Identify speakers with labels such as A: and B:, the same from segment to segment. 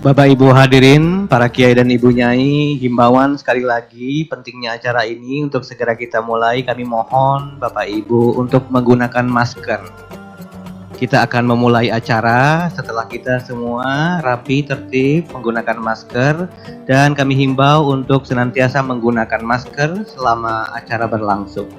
A: Bapak Ibu hadirin, para kiai dan ibu nyai, himbauan sekali lagi pentingnya acara ini untuk segera kita mulai. Kami mohon Bapak Ibu untuk menggunakan masker. Kita akan memulai acara setelah kita semua rapi, tertib, menggunakan masker. Dan kami himbau untuk senantiasa menggunakan masker selama acara berlangsung.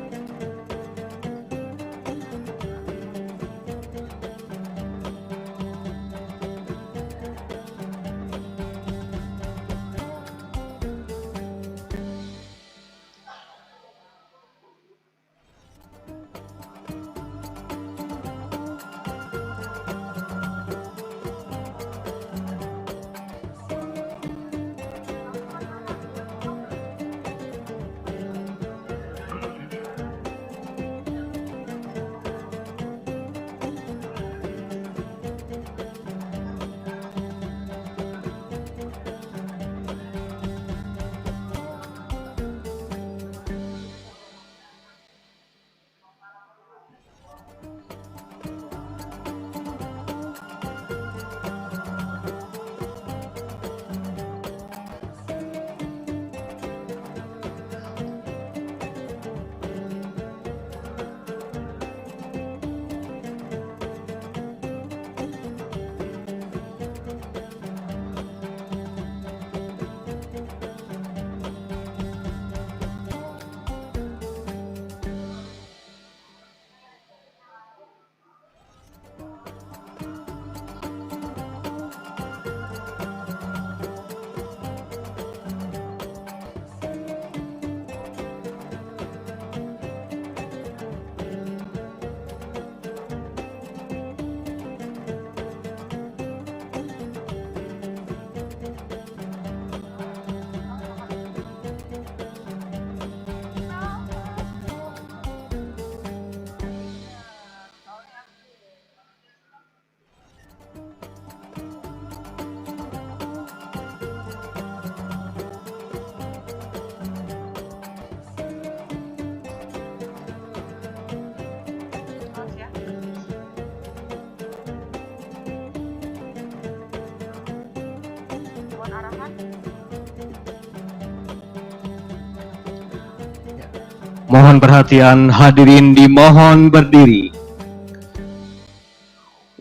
A: Mohon perhatian hadirin, dimohon berdiri.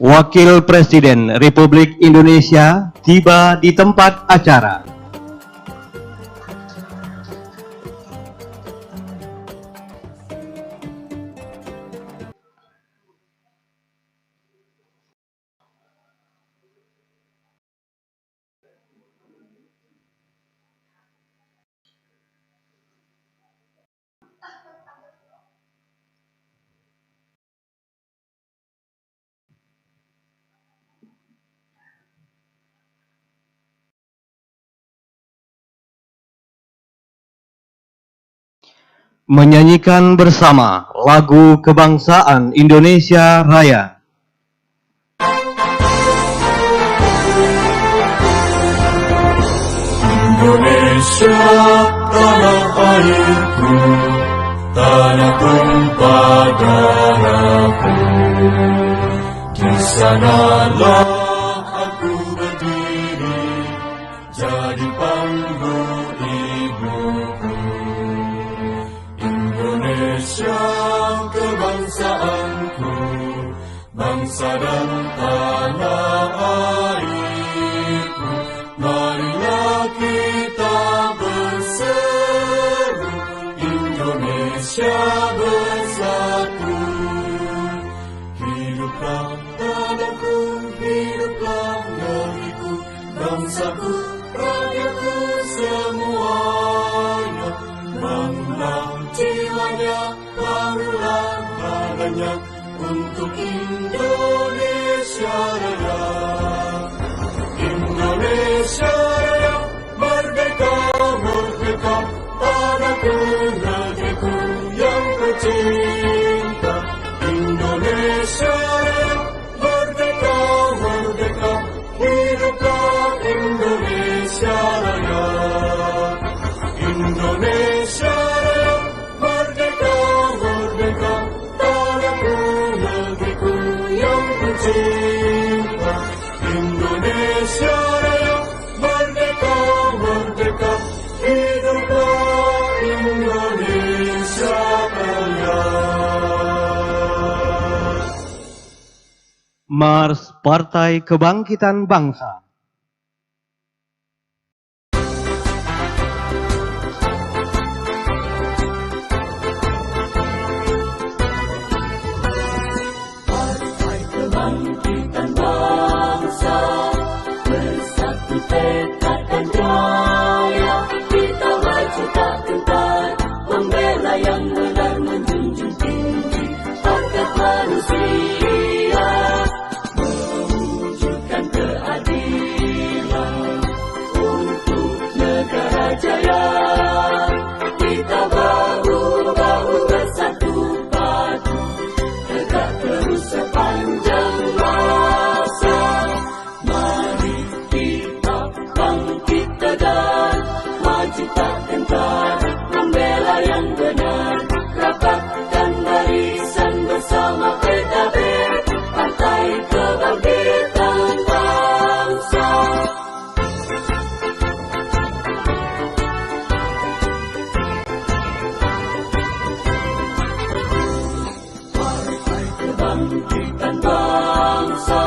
A: Wakil Presiden Republik Indonesia tiba di tempat acara. Menyanyikan bersama lagu kebangsaan Indonesia Raya.
B: Indonesia, tanah airku, tanah tumpah darahku. Di sanalah aku berdiri, jadi panggung ibuku. Indonesia, kebangsaanku, bangsa dan tanah airku. Marilah kita berseru, Indonesia bersatu. Hiduplah tanahku, hiduplah negeriku, bangsaku, rakyatku semuanya. Bangunlah jiwanya, bangunlah badannya untuk Indonesia Raya. Indonesia Raya, merdeka, merdeka, tanahku, negeriku yang kucinta. Indonesia Raya, merdeka, merdeka, hiduplah Indonesia Raya. Indonesia Raya, merdeka, merdeka, tanahku, hiduplah Indonesia Raya.
A: Mars Partai Kebangkitan Bangsa.
B: Partai Kebangkitan Bangsa, bersatu tekad dan jaya, kita maju tak gentar, membela yang benar, menjunjung tinggi hak manusia, mewujudkan keadilan untuk negara jaya. Kita bahu-bahu bersatu padu, tegak terus sepanjang masa. Mari kita bangkit tegar, maju tak gentar, membela yang benar, rapatkan barisan bersama PKB, Partai Kebangkitan Bangsa. Partai Kebangkitan Bangsa,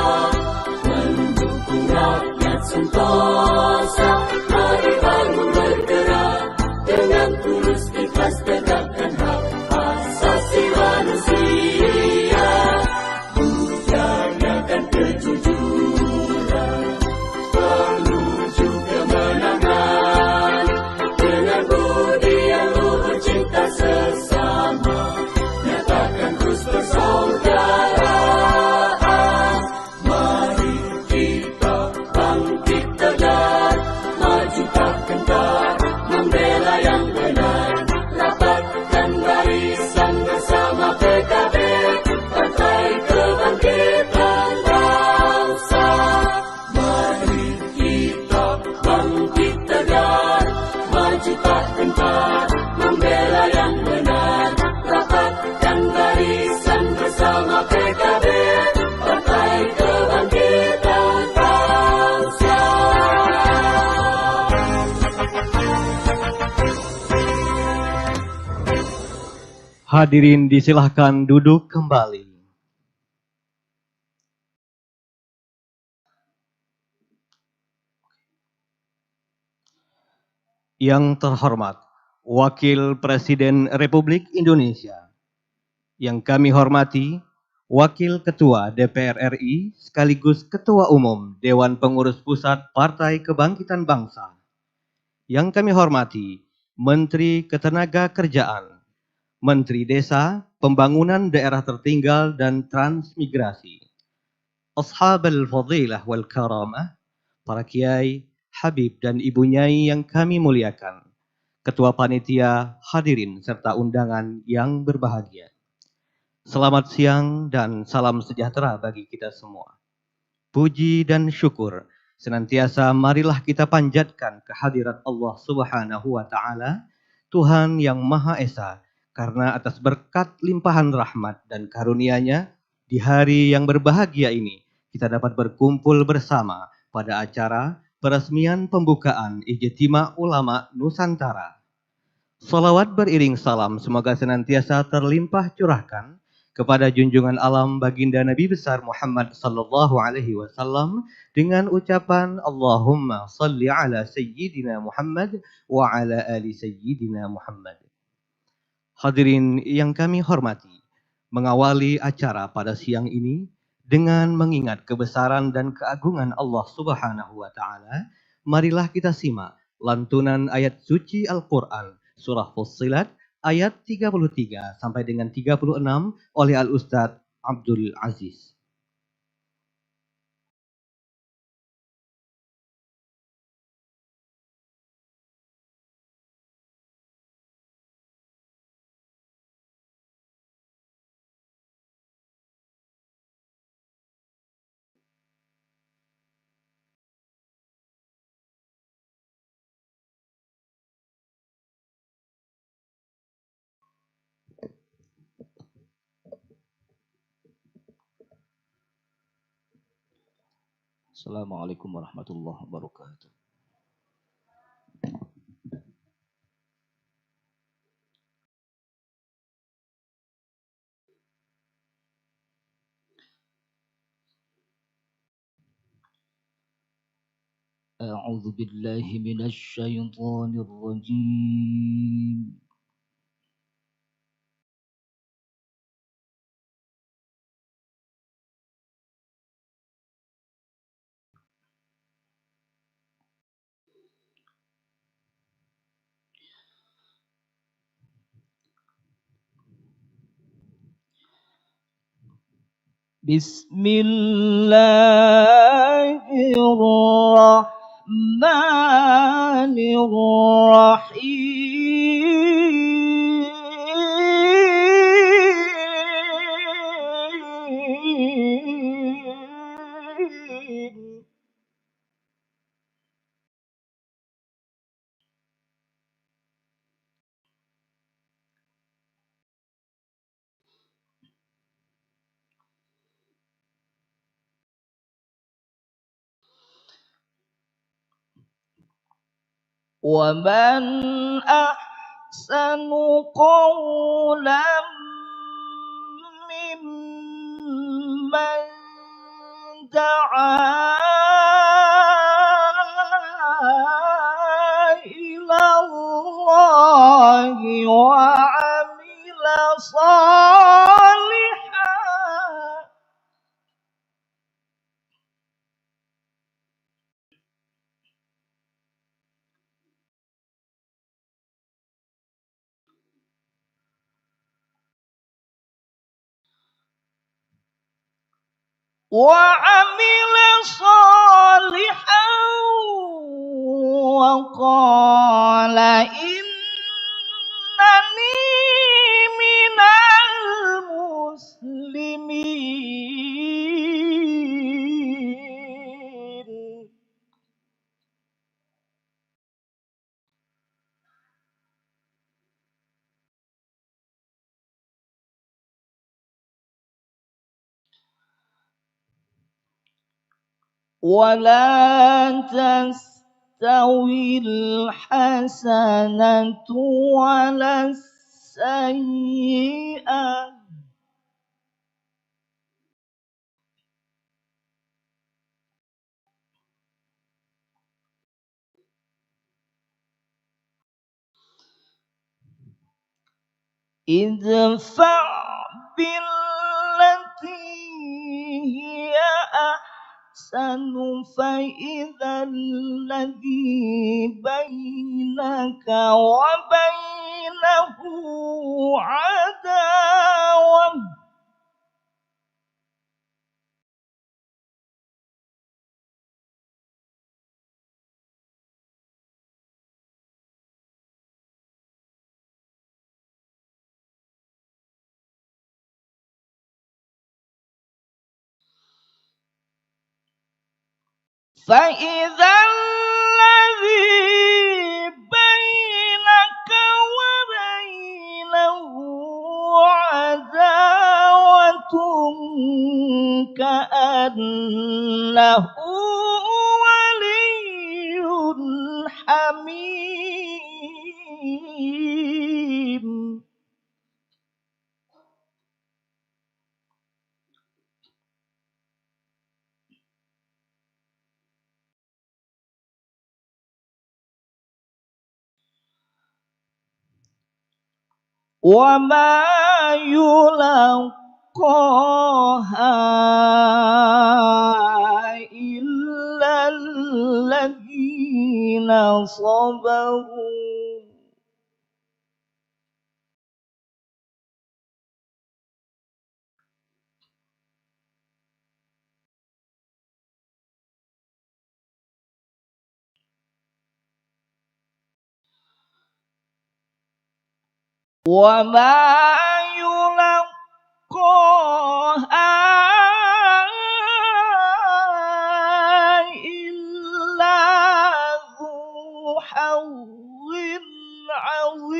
B: mendukung rakyat sentosa. Mari bangun bergerak, dengan tulus ikhlas tegakkan hak asasi manusia. Budayakan kejujuran, menuju kemenangan, dengan budi yang luhur cinta sesama, nyatakan terus persaudaraan. Mari kita bangkit tegar, maju tak gentar, membela yang benar, rapatkan barisan bersama PKB, Partai Kebangkitan Bangsa. Mari kita bangkit tegar, maju tak gentar, membela yang benar, rapatkan barisan bersama PKB, Partai Kebangkitan Bangsa.
A: Hadirin disilahkan duduk kembali. Yang terhormat Wakil Presiden Republik Indonesia, yang kami hormati Wakil Ketua DPR RI sekaligus Ketua Umum Dewan Pengurus Pusat Partai Kebangkitan Bangsa, yang kami hormati Menteri Ketenagakerjaan, Menteri Desa, Pembangunan Daerah Tertinggal dan Transmigrasi, Ashabul Fadilah wal Karamah, para kiai, habib dan ibu nyai yang kami muliakan, ketua panitia, hadirin serta undangan yang berbahagia. Selamat siang dan salam sejahtera bagi kita semua. Puji dan syukur senantiasa marilah kita panjatkan kehadirat Allah Subhanahu wa taala, Tuhan yang Maha Esa, karena atas berkat limpahan rahmat dan karunia-Nya di hari yang berbahagia ini kita dapat berkumpul bersama pada acara peresmian pembukaan Ijtima Ulama Nusantara. Salawat beriring salam semoga senantiasa terlimpah curahkan kepada junjungan alam baginda Nabi besar Muhammad sallallahu alaihi wasallam dengan ucapan Allahumma salli ala sayyidina Muhammad wa ala ali sayyidina Muhammad. Hadirin yang kami hormati, mengawali acara pada siang ini dengan mengingat kebesaran dan keagungan Allah Subhanahu wa taala, marilah kita simak lantunan ayat suci Al-Qur'an surah Fussilat ayat 33 sampai dengan 36 oleh Al-Ustadz Abdul Aziz.
C: Assalamualaikum warahmatullahi wabarakatuh. أعوذ بالله من الشيطان الرجيم. بسم الله الرحمن الرحيم. ومن أحسن قولا ممن دعا إلى الله وعمل صالحا وقال إنني من المسلمين. ولا تستوي الحسنة ولا السيئة ادفع بالتي هي أحسن فإذا الذي بينك وبينه عداوة فإذا الذي بينك وبينه عداوة كأنه ولي حميم. وما يلقاها إلا الذين صبروا وما يلقاها إلا ذو حظ عظيم.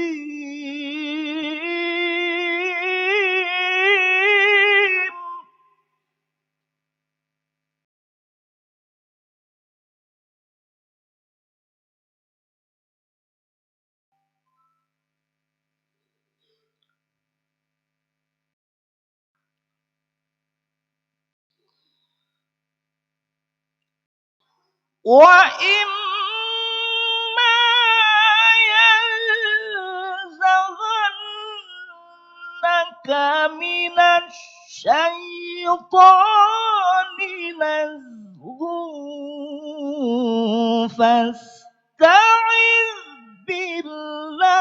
C: وإما ينزغنك من الشيطان نزغ فاستعذ بالله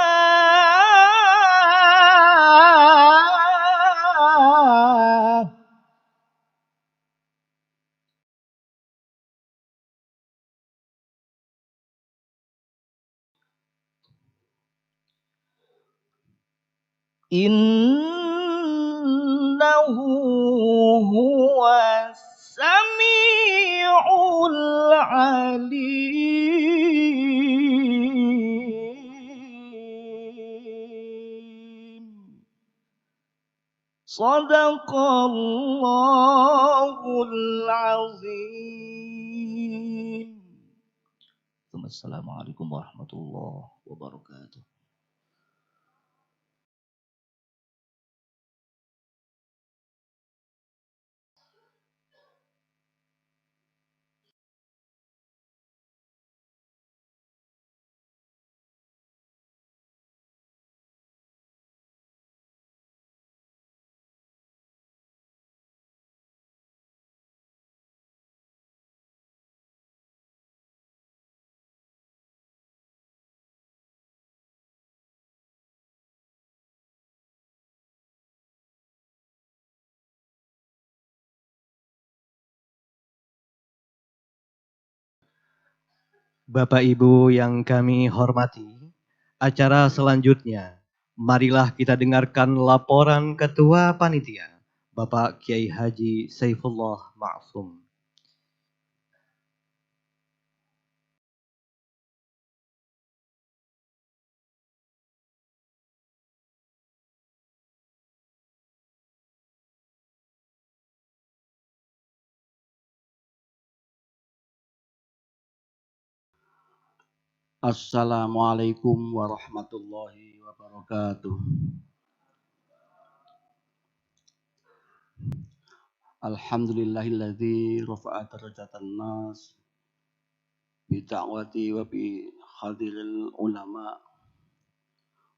C: إنه هو السميع العليم صدق الله العظيم ثم السلام عليكم ورحمة الله وبركاته.
A: Bapak Ibu yang kami hormati, acara selanjutnya, marilah kita dengarkan laporan Ketua Panitia, Bapak Kiai Haji Saifullah Ma'fum.
D: Assalamualaikum warahmatullahi wabarakatuh. Alhamdulillahilladzi rafa'a darajatan nas bi da'wati wa bi hadiril ulama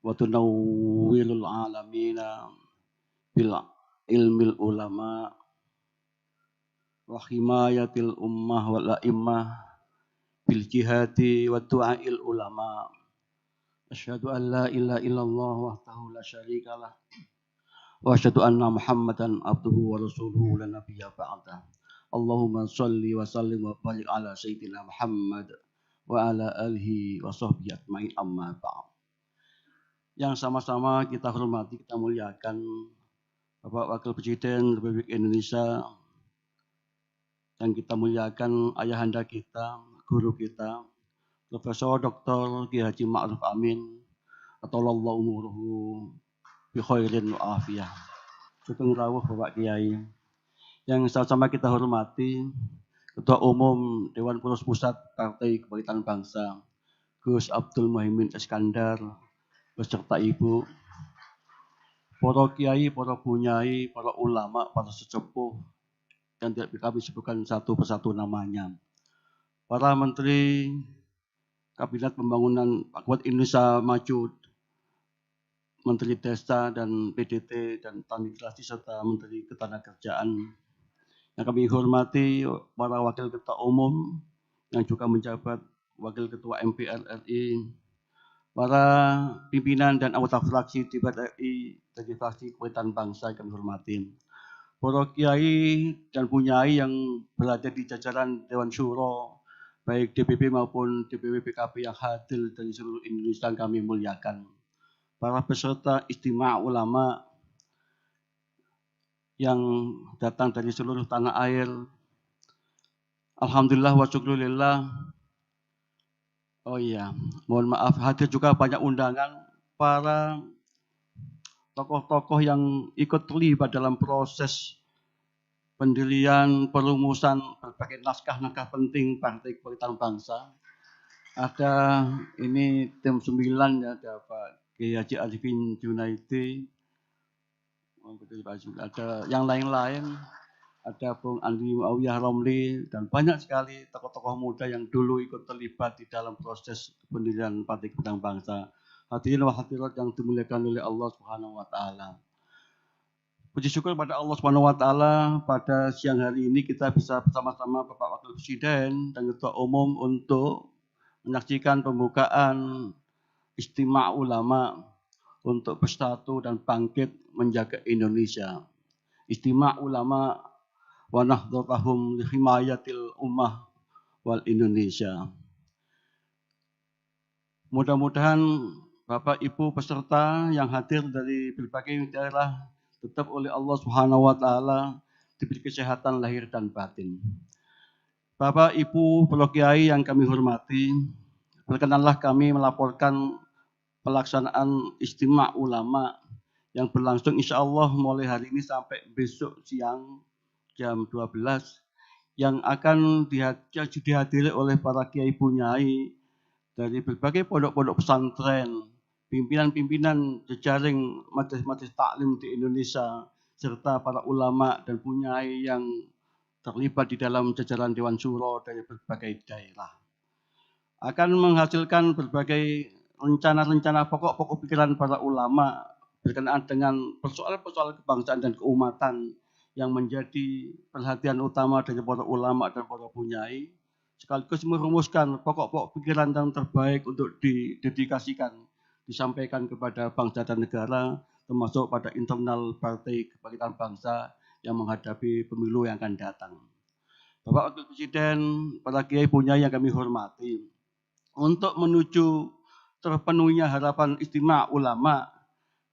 D: wa tunawwilul alamina bil ilmil ulama wa himayatil ummah wal a'immah bil jihati wa du'ail ulama. Asyhadu an la ilaha illallah wahdahu la syarikalah wa asyhadu anna Muhammadan abduhu wa rasuluhu la nabiyya ba'da. Allahumma shalli wa sallim wa barik ala sayyidina Muhammad wa ala alihi wa sahbihi ajmain amma ba'd. Yang sama-sama kita hormati, kita muliakan Bapak Wakil Presiden Republik Indonesia, dan kita muliakan ayahanda kita, guru kita, Profesor Dr. Kiai Haji Ma'ruf Amin, atallahu umuruhu bi khairin wa afiyah. Sugeng rawuh Bapak Kiai. Yang sama-sama kita hormati Ketua Umum Dewan Pengurus Pusat Partai Kebangkitan Bangsa, Gus Abdul Muhaimin Iskandar, beserta Ibu, para kiai, para bunyai, para ulama, para sesepuh, yang tidak kami sebutkan satu persatu namanya. Para Menteri Kabinet Pembangunan Kabupaten Indonesia Maju, Menteri Desa dan PDT dan Transmigrasi serta Menteri Ketenagakerjaan. Yang kami hormati para Wakil Ketua Umum yang juga menjabat Wakil Ketua MPR RI, para pimpinan dan anggota fraksi DPR RI dari fraksi Kebangkitan Bangsa yang kami hormati, para kiai dan bunyai yang berada di jajaran Dewan Syuro, baik DPP maupun DPW PKB yang hadir dari seluruh Indonesia yang kami muliakan, para peserta istimewa ulama yang datang dari seluruh tanah air. Alhamdulillah wa syukurillah. Oh iya, mohon maaf, hadir juga banyak undangan para tokoh-tokoh yang ikut terlibat dalam proses pendirian, perumusan berbagai naskah-naskah penting Partai Kebangkitan Bangsa. Ada ini tim 9 ya, ada Pak Kiai Haji Arifin Junaidi, ada yang lain-lain, ada Bung Andi Muawiyah Romli, dan banyak sekali tokoh-tokoh muda yang dulu ikut terlibat di dalam proses pendirian Partai Kebangkitan Bangsa. Hadirin wa hadirat yang dimuliakan oleh Allah Subhanahu wa taala. Puji syukur pada Allah Subhanahu wa taala, pada siang hari ini kita bisa bersama-sama Bapak Wakil Presiden dan Ketua Umum untuk menyaksikan pembukaan Istimewa Ulama untuk bersatu dan bangkit menjaga Indonesia. Istimewa Ulama wa nahdhatahum li himayatil ummah wal Indonesia. Mudah-mudahan Bapak Ibu peserta yang hadir dari berbagai daerah tetap oleh Allah Subhanahu wa taala diberi kesehatan lahir dan batin. Bapak Ibu Para Kiai yang kami hormati, perkenanlah kami melaporkan pelaksanaan Istimewa Ulama yang berlangsung insya Allah mulai hari ini sampai besok siang jam 12 yang akan dihadiri oleh para kiai bunyai dari berbagai pondok-pondok pesantren, pimpinan-pimpinan jejaring majelis-majelis taklim di Indonesia, serta para ulama dan bunyai yang terlibat di dalam jajaran Dewan Syuro dari berbagai daerah. Akan menghasilkan berbagai rencana-rencana pokok-pokok pikiran para ulama berkenaan dengan persoalan-persoalan kebangsaan dan keumatan yang menjadi perhatian utama dari para ulama dan para bunyai, sekaligus merumuskan pokok-pokok pikiran yang terbaik untuk didedikasikan, disampaikan kepada bangsa dan negara, termasuk pada internal Partai Kebangkitan Bangsa yang menghadapi pemilu yang akan datang. Bapak Wakil Presiden, para kiai bunyai yang kami hormati, untuk menuju terpenuhinya harapan Istimewa Ulama,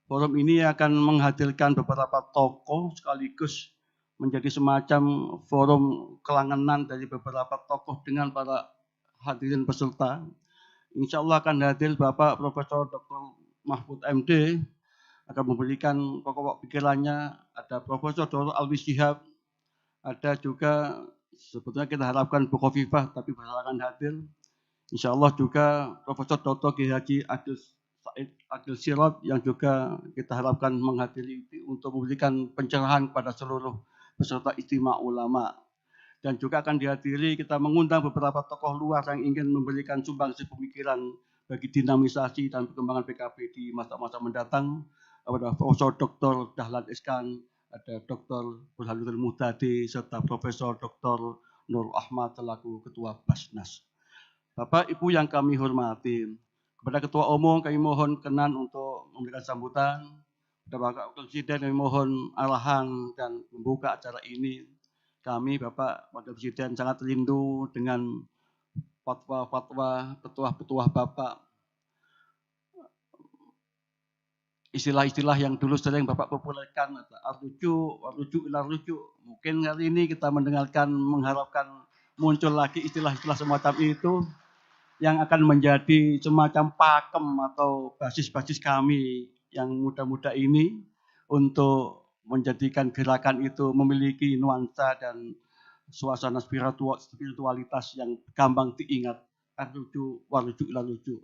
D: forum ini akan menghadirkan beberapa tokoh sekaligus menjadi semacam forum kelangenan dari beberapa tokoh dengan para hadirin peserta. Insya Allah akan hadir Bapak Profesor Dr. Mahfud MD, akan memberikan pokok pikirannya. Ada Profesor Dr. Alwi Shihab, ada juga sebetulnya kita harapkan Bu Khofifah tapi berhalangan hadir. Insya Allah juga Profesor Dr. Kiai Haji Adil Sirot yang juga kita harapkan menghadiri untuk memberikan pencerahan kepada seluruh peserta Istimewa Ulama. Dan juga akan dihadiri, kita mengundang beberapa tokoh luar yang ingin memberikan sumbangsi pemikiran bagi dinamisasi dan perkembangan PKB di masa-masa mendatang. Ada Profesor Dr. Dahlan Iskan, ada Dr. Burhanuddin Muhtadi, serta Profesor Dr. Nur Ahmad selaku Ketua Basnas. Bapak Ibu yang kami hormati, kepada Ketua Umum kami mohon kenan untuk memberikan sambutan. Kepada Bapak Presiden kami mohon arahan dan membuka acara ini. Kami Bapak Wakil Presiden sangat rindu dengan fatwa-fatwa petuah-petuah Bapak. Istilah-istilah yang dulu sering Bapak populerkan, ar-rujuk ila rujuk. Mungkin kali ini kita mengharapkan muncul lagi istilah-istilah semacam itu yang akan menjadi semacam pakem atau basis-basis kami yang muda-muda ini untuk menjadikan gerakan itu memiliki nuansa dan suasana spiritualitas yang gampang diingat. Ar-rujuk warujuk ila rujuk.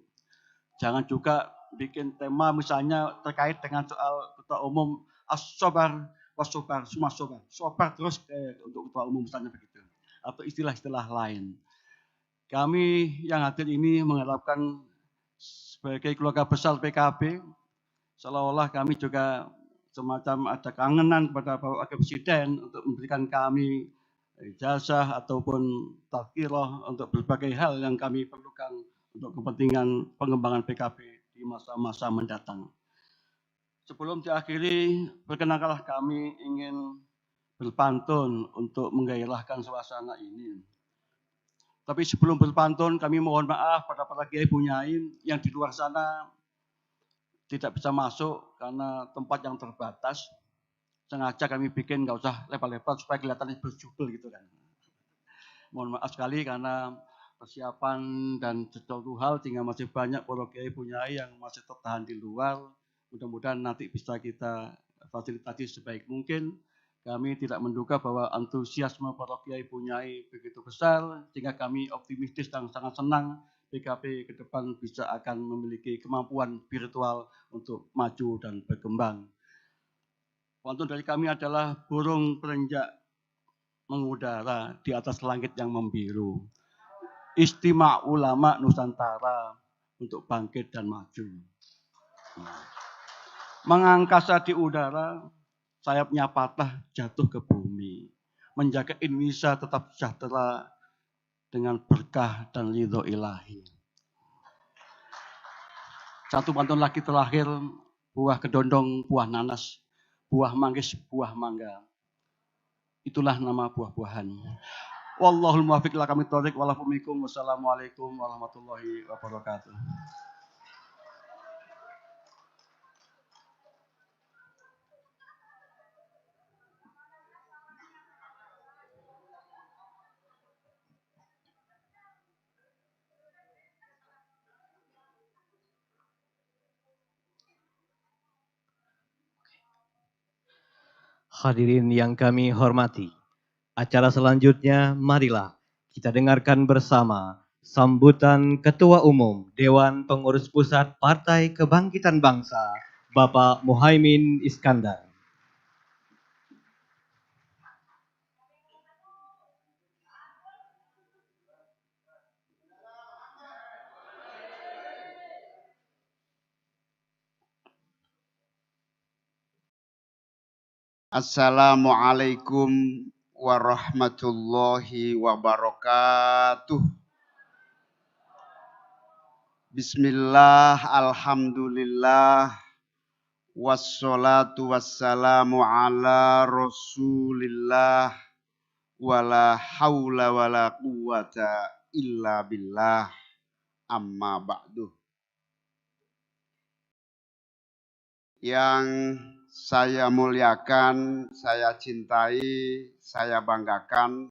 D: Jangan juga bikin tema misalnya terkait dengan soal Ketua Umum as-sobar was-sobar, semua sobar. Sobar terus untuk Ketua Umum misalnya begitu. Atau istilah-istilah lain. Kami yang hadir ini mengharapkan sebagai keluarga besar PKB, seolah-olah kami juga semacam ada kangenan kepada Bapak Wakil Presiden untuk memberikan kami ijazah ataupun tazkirah untuk berbagai hal yang kami perlukan untuk kepentingan pengembangan PKB di masa-masa mendatang. Sebelum diakhiri, perkenankanlah kami ingin berpantun untuk menggairahkan suasana ini. Tapi sebelum berpantun, kami mohon maaf pada para kiai bunyai yang di luar sana tidak bisa masuk karena tempat yang terbatas. Sengaja kami bikin nggak usah lebar-lebar supaya kelihatan berjubel gitu kan. Mohon maaf sekali karena persiapan dan sesuatu hal sehingga masih banyak para kiai bunyai yang masih tertahan di luar. Mudah-mudahan nanti bisa kita fasilitasi sebaik mungkin. Kami tidak menduga bahwa antusiasme para kiai bunyai begitu besar sehingga kami optimistis dan sangat senang PKB ke depan bisa akan memiliki kemampuan spiritual untuk maju dan berkembang. Pantun dari kami adalah burung perenjak mengudara di atas langit yang membiru. Istimewa ulama Nusantara untuk bangkit dan maju. Mengangkasa di udara, sayapnya patah jatuh ke bumi. Menjaga Indonesia tetap sejahtera dengan berkah dan ridho ilahi. Satu pantun lagi terakhir, buah kedondong, buah nanas, buah manggis, buah mangga. Itulah nama buah-buahan. Wallahul muwaffiq ila aqwamit thoriq. Wassalamualaikum warahmatullahi wabarakatuh.
A: Hadirin yang kami hormati, acara selanjutnya marilah kita dengarkan bersama sambutan Ketua Umum Dewan Pengurus Pusat Partai Kebangkitan Bangsa, Bapak Muhaimin Iskandar.
E: Assalamualaikum warahmatullahi wabarakatuh. Bismillah, alhamdulillah, wassalatu wassalamu ala rasulillah, wala hawla wala quwata illa billah, amma ba'du. Yang saya muliakan, saya cintai, saya banggakan,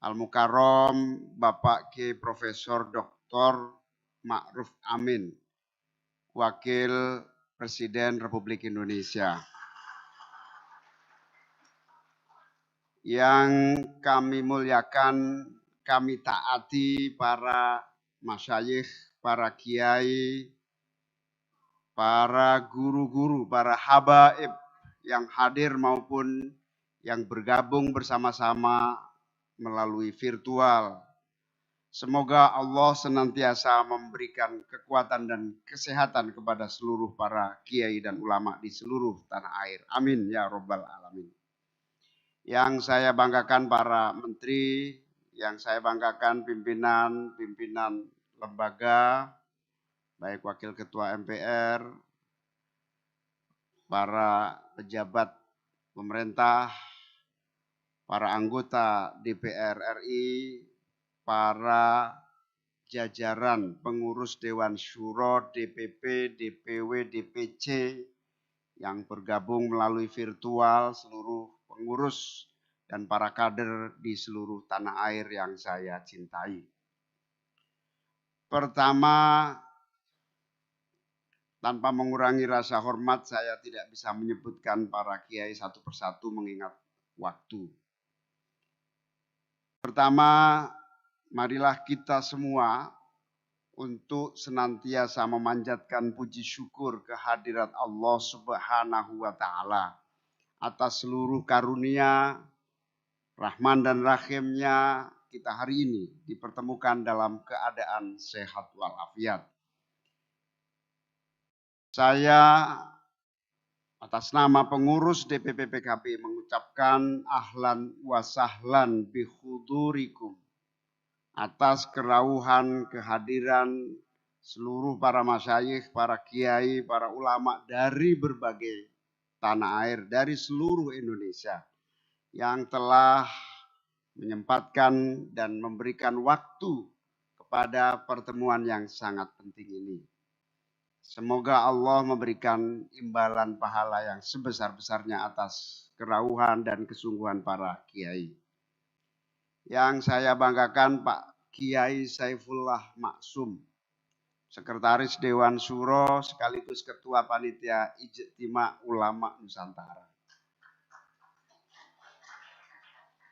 E: Al-Mukarram Bapak Ki Profesor Dr. Ma'ruf Amin, Wakil Presiden Republik Indonesia. Yang kami muliakan, kami taati para masyayikh, para kiai, para guru-guru, para habaib yang hadir maupun yang bergabung bersama-sama melalui virtual. Semoga Allah senantiasa memberikan kekuatan dan kesehatan kepada seluruh para kiai dan ulama di seluruh tanah air. Amin ya robbal alamin. Yang saya banggakan para menteri, yang saya banggakan pimpinan lembaga, baik wakil ketua MPR, para pejabat pemerintah, para anggota DPR RI, para jajaran pengurus Dewan Syuro, DPP, DPW, DPC yang bergabung melalui virtual, seluruh pengurus dan para kader di seluruh tanah air yang saya cintai. Pertama, tanpa mengurangi rasa hormat, saya tidak bisa menyebutkan para kiai satu persatu mengingat waktu. Pertama, marilah kita semua untuk senantiasa memanjatkan puji syukur kehadirat Allah Subhanahu wa Ta'ala atas seluruh karunia, rahman dan rahimnya kita hari ini dipertemukan dalam keadaan sehat walafiat. Saya atas nama pengurus DPP PKB mengucapkan ahlan wa sahlan bihudurikum atas kerauhan kehadiran seluruh para masyayikh, para kiai, para ulama dari berbagai tanah air, dari seluruh Indonesia yang telah menyempatkan dan memberikan waktu kepada pertemuan yang sangat penting ini. Semoga Allah memberikan imbalan pahala yang sebesar-besarnya atas kerauhan dan kesungguhan para kiai. Yang saya banggakan Pak Kiai Saifullah Maksum, Sekretaris Dewan Syuro sekaligus Ketua Panitia Ijtima Ulama Nusantara.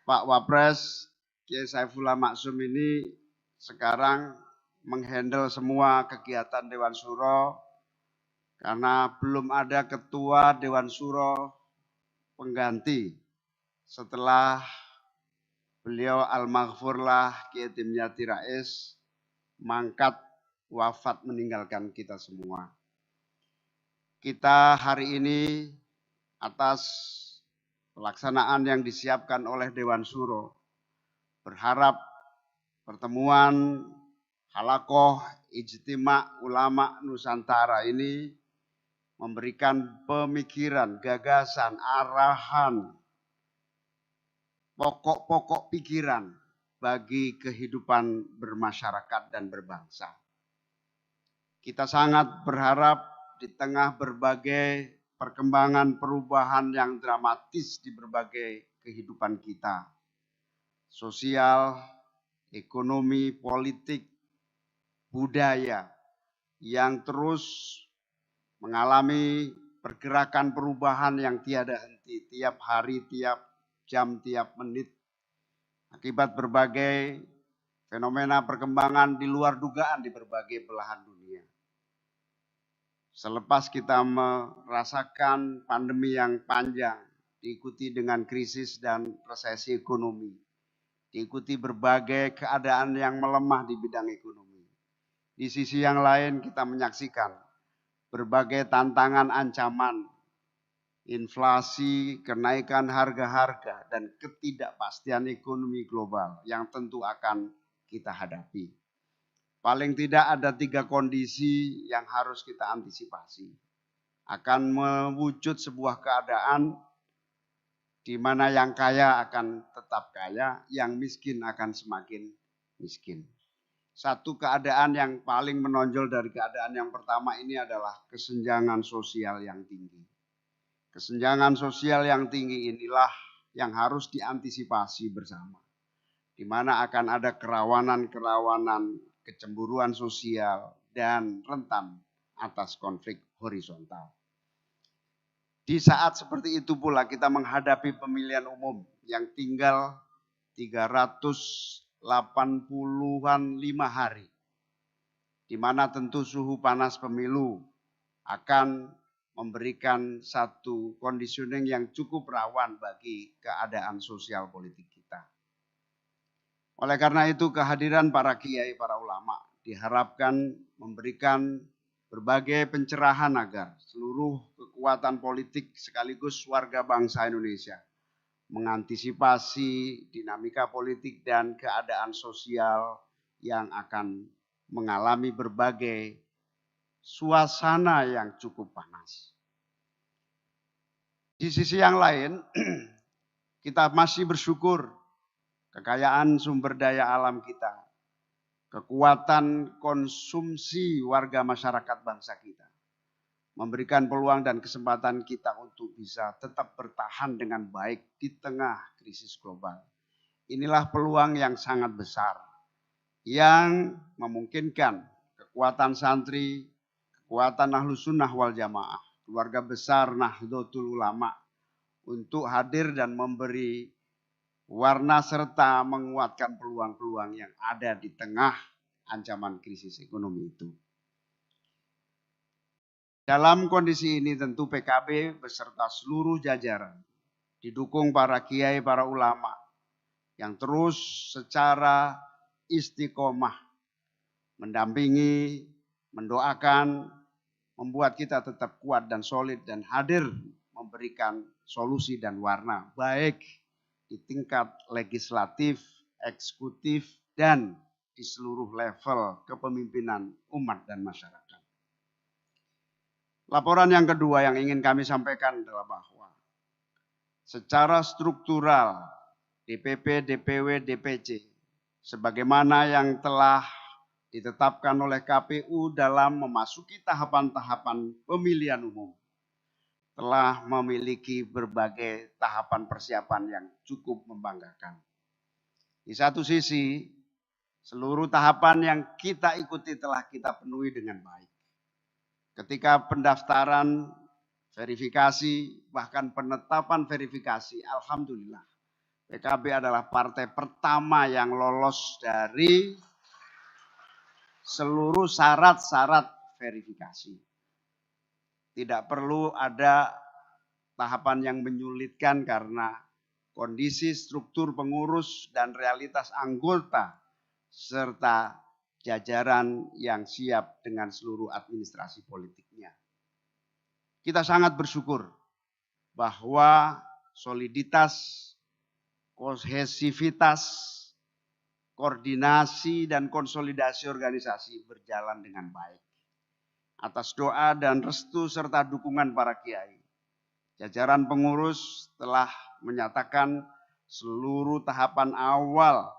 E: Pak Wapres Kiai Saifullah Maksum ini sekarang menghandle semua kegiatan Dewan Syuro karena belum ada ketua Dewan Syuro pengganti setelah Beliau al-maghfurlah Kiai Dimyati Rais mangkat wafat meninggalkan kita semua. Kita hari ini atas pelaksanaan yang disiapkan oleh Dewan Suro berharap pertemuan halakoh ijtima ulama Nusantara ini memberikan pemikiran, gagasan, arahan, pokok-pokok pikiran bagi kehidupan bermasyarakat dan berbangsa. Kita sangat berharap di tengah berbagai perkembangan perubahan yang dramatis di berbagai kehidupan kita, sosial, ekonomi, politik, budaya, yang terus mengalami pergerakan perubahan yang tiada henti tiap hari, tiap jam, tiap menit, akibat berbagai fenomena perkembangan di luar dugaan di berbagai belahan dunia. Selepas kita merasakan pandemi yang panjang, diikuti dengan krisis dan resesi ekonomi, diikuti berbagai keadaan yang melemah di bidang ekonomi. Di sisi yang lain kita menyaksikan berbagai tantangan ancaman, inflasi, kenaikan harga-harga, dan ketidakpastian ekonomi global yang tentu akan kita hadapi. Paling tidak ada 3 kondisi yang harus kita antisipasi. Akan mewujud sebuah keadaan di mana yang kaya akan tetap kaya, yang miskin akan semakin miskin. Satu keadaan yang paling menonjol dari keadaan yang pertama ini adalah kesenjangan sosial yang tinggi. Kesenjangan sosial yang tinggi inilah yang harus diantisipasi bersama. Di mana akan ada kerawanan-kerawanan, kecemburuan sosial, dan rentan atas konflik horizontal. Di saat seperti itu pula kita menghadapi pemilihan umum yang tinggal 385 hari. Di mana tentu suhu panas pemilu akan memberikan satu conditioning yang cukup rawan bagi keadaan sosial politik kita. Oleh karena itu kehadiran para kiai, para ulama diharapkan memberikan berbagai pencerahan agar seluruh kekuatan politik sekaligus warga bangsa Indonesia mengantisipasi dinamika politik dan keadaan sosial yang akan mengalami berbagai suasana yang cukup panas. Di sisi yang lain, kita masih bersyukur kekayaan sumber daya alam kita, kekuatan konsumsi warga masyarakat bangsa kita, memberikan peluang dan kesempatan kita untuk bisa tetap bertahan dengan baik di tengah krisis global. Inilah peluang yang sangat besar, yang memungkinkan kekuatan santri, kekuatan Ahlus Sunnah wal Jamaah, keluarga besar Nahdlatul Ulama untuk hadir dan memberi warna serta menguatkan peluang-peluang yang ada di tengah ancaman krisis ekonomi itu. Dalam kondisi ini tentu PKB beserta seluruh jajaran didukung para kiai, para ulama yang terus secara istiqomah mendampingi, mendoakan, membuat kita tetap kuat dan solid dan hadir memberikan solusi dan warna baik di tingkat legislatif, eksekutif, dan di seluruh level kepemimpinan umat dan masyarakat. Laporan yang kedua yang ingin kami sampaikan adalah bahwa secara struktural DPP, DPW, DPC sebagaimana yang telah ditetapkan oleh KPU dalam memasuki tahapan-tahapan pemilihan umum telah memiliki berbagai tahapan persiapan yang cukup membanggakan. Di satu sisi, seluruh tahapan yang kita ikuti telah kita penuhi dengan baik. Ketika pendaftaran, verifikasi, bahkan penetapan verifikasi, alhamdulillah, PKB adalah partai pertama yang lolos dari seluruh syarat-syarat verifikasi. Tidak perlu ada tahapan yang menyulitkan karena kondisi struktur pengurus dan realitas anggota, serta jajaran yang siap dengan seluruh administrasi politiknya. Kita sangat bersyukur bahwa soliditas, kohesivitas, koordinasi, dan konsolidasi organisasi berjalan dengan baik. Atas doa dan restu serta dukungan para kiai, jajaran pengurus telah menyatakan seluruh tahapan awal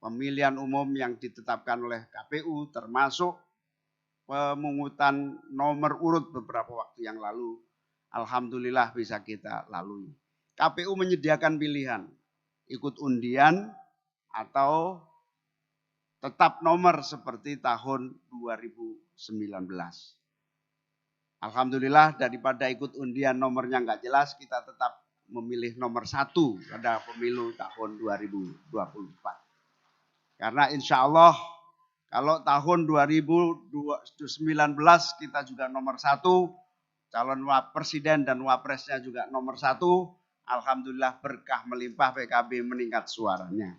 E: pemilihan umum yang ditetapkan oleh KPU, termasuk pemungutan nomor urut beberapa waktu yang lalu, alhamdulillah bisa kita lalui. KPU menyediakan pilihan, ikut undian atau tetap nomor seperti tahun 2019. Alhamdulillah daripada ikut undian nomornya nggak jelas, kita tetap memilih nomor 1 pada pemilu tahun 2024. Karena insya Allah kalau tahun 2019 kita juga nomor 1, calon presiden dan wapresnya juga nomor 1, alhamdulillah berkah melimpah, PKB meningkat suaranya.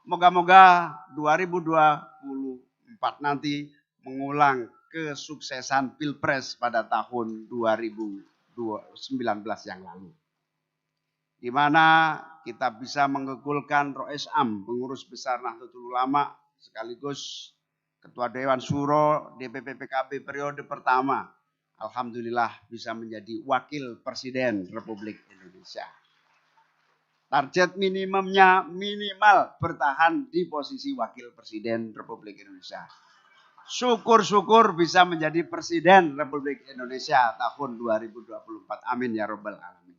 E: Moga-moga 2024 nanti mengulang kesuksesan Pilpres pada tahun 2019 yang lalu. Di mana kita bisa menggugulkan Rois Am, pengurus besar Nahdlatul Ulama, sekaligus Ketua Dewan Syuro DPP PKB periode pertama. Alhamdulillah bisa menjadi Wakil Presiden Republik Indonesia. Target minimumnya minimal bertahan di posisi Wakil Presiden Republik Indonesia. Syukur-syukur bisa menjadi Presiden Republik Indonesia tahun 2024. Amin ya Rabbal Alamin.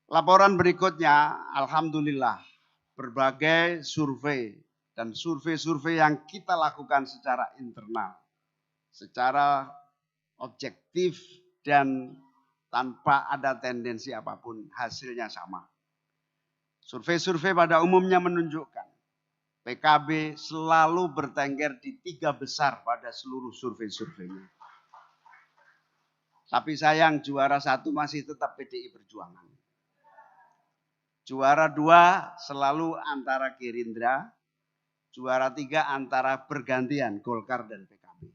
E: Laporan berikutnya, alhamdulillah, berbagai survei dan survei-survei yang kita lakukan secara internal, secara objektif dan tanpa ada tendensi apapun, hasilnya sama. Survei-survei pada umumnya menunjukkan PKB selalu bertengger di 3 besar pada seluruh survei-surveinya. Tapi sayang juara 1 masih tetap PDI Perjuangan. Juara 2 selalu antara Gerindra, juara 3 antara bergantian Golkar dan PKB.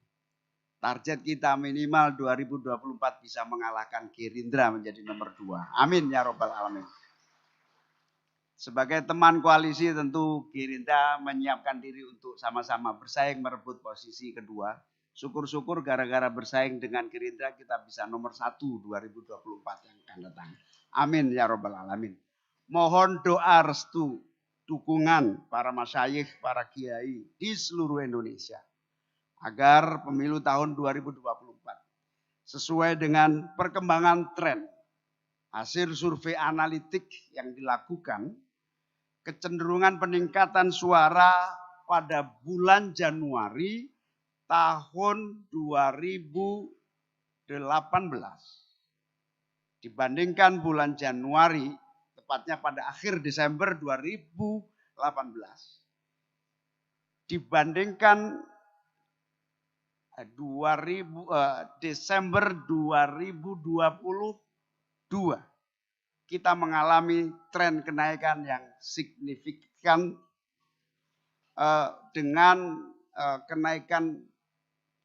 E: Target kita minimal 2024 bisa mengalahkan Gerindra menjadi nomor 2. Amin ya Rabbal Alamin. Sebagai teman koalisi tentu Gerindra menyiapkan diri untuk sama-sama bersaing merebut posisi kedua. Syukur-syukur gara-gara bersaing dengan Gerindra kita bisa nomor 1 2024 yang akan datang. Amin ya Rabbal Alamin. Mohon doa restu, dukungan para masyayikh, para kiai di seluruh Indonesia. Agar pemilu tahun 2024 sesuai dengan perkembangan tren. Hasil survei analitik yang dilakukan, kecenderungan peningkatan suara pada bulan Januari tahun 2018 dibandingkan bulan Januari, tepatnya pada akhir Desember 2018, dibandingkan Desember 2022. Kita mengalami tren kenaikan yang signifikan dengan kenaikan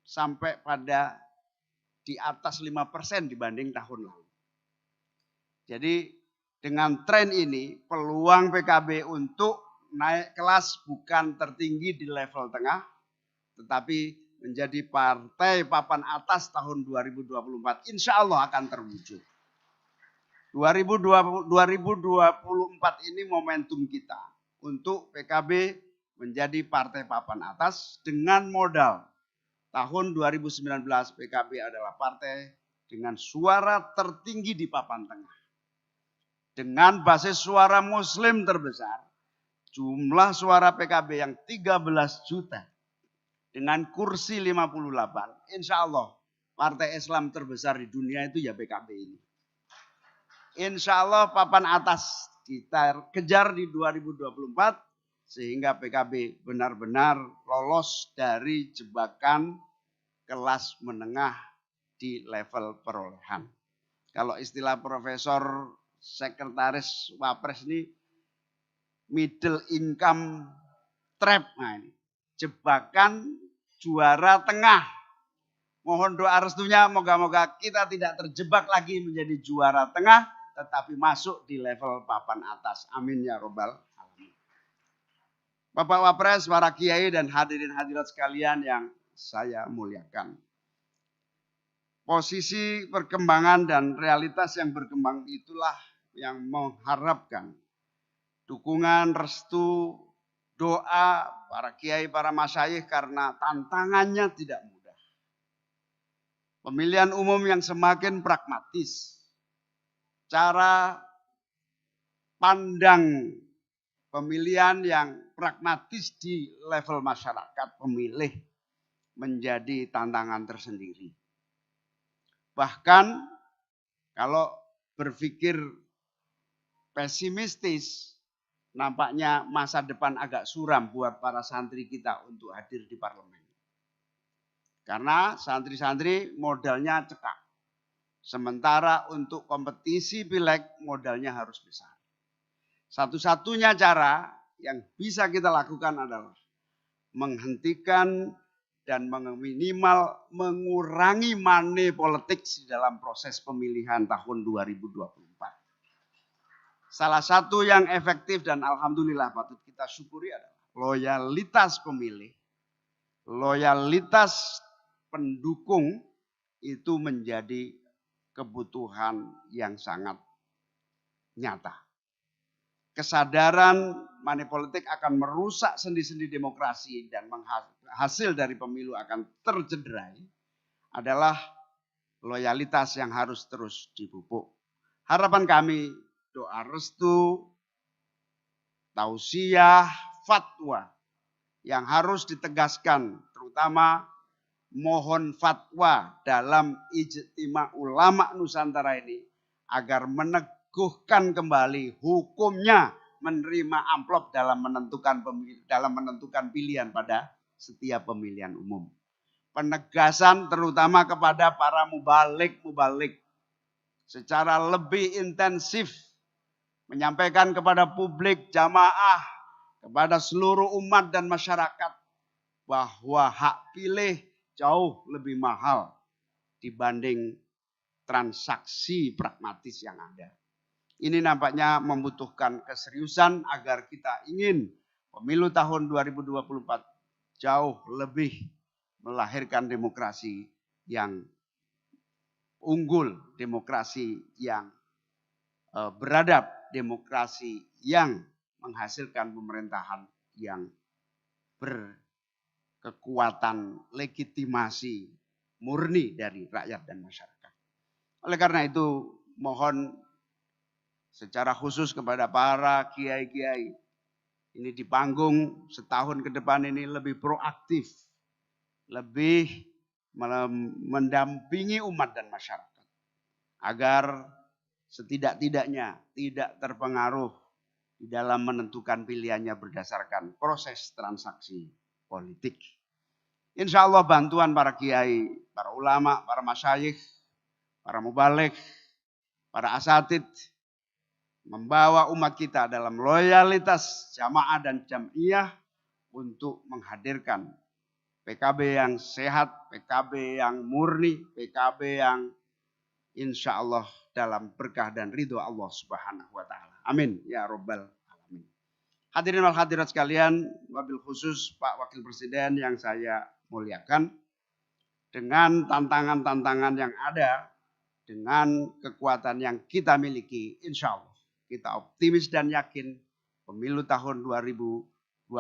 E: sampai pada di atas 5% dibanding tahun lalu. Jadi dengan tren ini peluang PKB untuk naik kelas bukan tertinggi di level tengah, tetapi menjadi partai papan atas tahun 2024 insya Allah akan terwujud. 2024 ini momentum kita untuk PKB menjadi partai papan atas dengan modal. Tahun 2019 PKB adalah partai dengan suara tertinggi di papan tengah. Dengan basis suara muslim terbesar, jumlah suara PKB yang 13 juta. Dengan kursi 58, insya Allah partai Islam terbesar di dunia itu ya PKB ini. Insya Allah papan atas kita kejar di 2024 sehingga PKB benar-benar lolos dari jebakan kelas menengah di level perolehan. Kalau istilah Profesor sekretaris Wapres ini middle income trap. Nah, ini jebakan juara tengah. Mohon doa restunya, moga-moga kita tidak terjebak lagi menjadi juara tengah, tetapi masuk di level papan atas. Amin ya robbal alamin. Bapak Wapres, para kiai dan hadirin hadirat sekalian yang saya muliakan. Posisi perkembangan dan realitas yang berkembang itulah yang mengharapkan dukungan, restu, doa para kiai, para masyayikh karena tantangannya tidak mudah. Pemilihan umum yang semakin pragmatis, cara pandang pemilihan yang pragmatis di level masyarakat pemilih menjadi tantangan tersendiri. Bahkan kalau berpikir pesimistis, nampaknya masa depan agak suram buat para santri kita untuk hadir di parlemen. Karena santri-santri modalnya cekak. Sementara untuk kompetisi pileg modalnya harus besar. Satu-satunya cara yang bisa kita lakukan adalah menghentikan dan minimal mengurangi money politics di dalam proses pemilihan tahun 2024. Salah satu yang efektif dan alhamdulillah patut kita syukuri adalah loyalitas pemilih, loyalitas pendukung itu menjadi kebutuhan yang sangat nyata. Kesadaran money politik akan merusak sendi-sendi demokrasi dan hasil dari pemilu akan tercederai adalah loyalitas yang harus terus dipupuk. Harapan kami doa restu, tausiah, fatwa yang harus ditegaskan, terutama mohon fatwa dalam ijtima ulama Nusantara ini agar meneguhkan kembali hukumnya menerima amplop dalam menentukan pilihan pada setiap pemilihan umum. Penegasan terutama kepada para mubalik secara lebih intensif menyampaikan kepada publik, jamaah, kepada seluruh umat dan masyarakat bahwa hak pilih jauh lebih mahal dibanding transaksi pragmatis yang ada. Ini nampaknya membutuhkan keseriusan agar kita ingin pemilu tahun 2024 jauh lebih melahirkan demokrasi yang unggul, demokrasi yang beradab, demokrasi yang menghasilkan pemerintahan yang berkekuatan legitimasi murni dari rakyat dan masyarakat. Oleh karena itu mohon secara khusus kepada para kiai-kiai ini di panggung setahun ke depan ini lebih proaktif, lebih mendampingi umat dan masyarakat agar setidak-tidaknya tidak terpengaruh di dalam menentukan pilihannya berdasarkan proses transaksi politik. Insya Allah bantuan para kiai, para ulama, para masyayikh, para mubalik, para asatid membawa umat kita dalam loyalitas jamaah dan jam'iyah untuk menghadirkan PKB yang sehat, PKB yang murni, PKB yang insya Allah dalam berkah dan ridho Allah Subhanahu wa Ta'ala. Amin ya robbal alamin. Hadirin wal hadirat sekalian, wabil khusus Pak Wakil Presiden yang saya muliakan, dengan tantangan-tantangan yang ada, dengan kekuatan yang kita miliki, insya Allah kita optimis dan yakin pemilu tahun 2024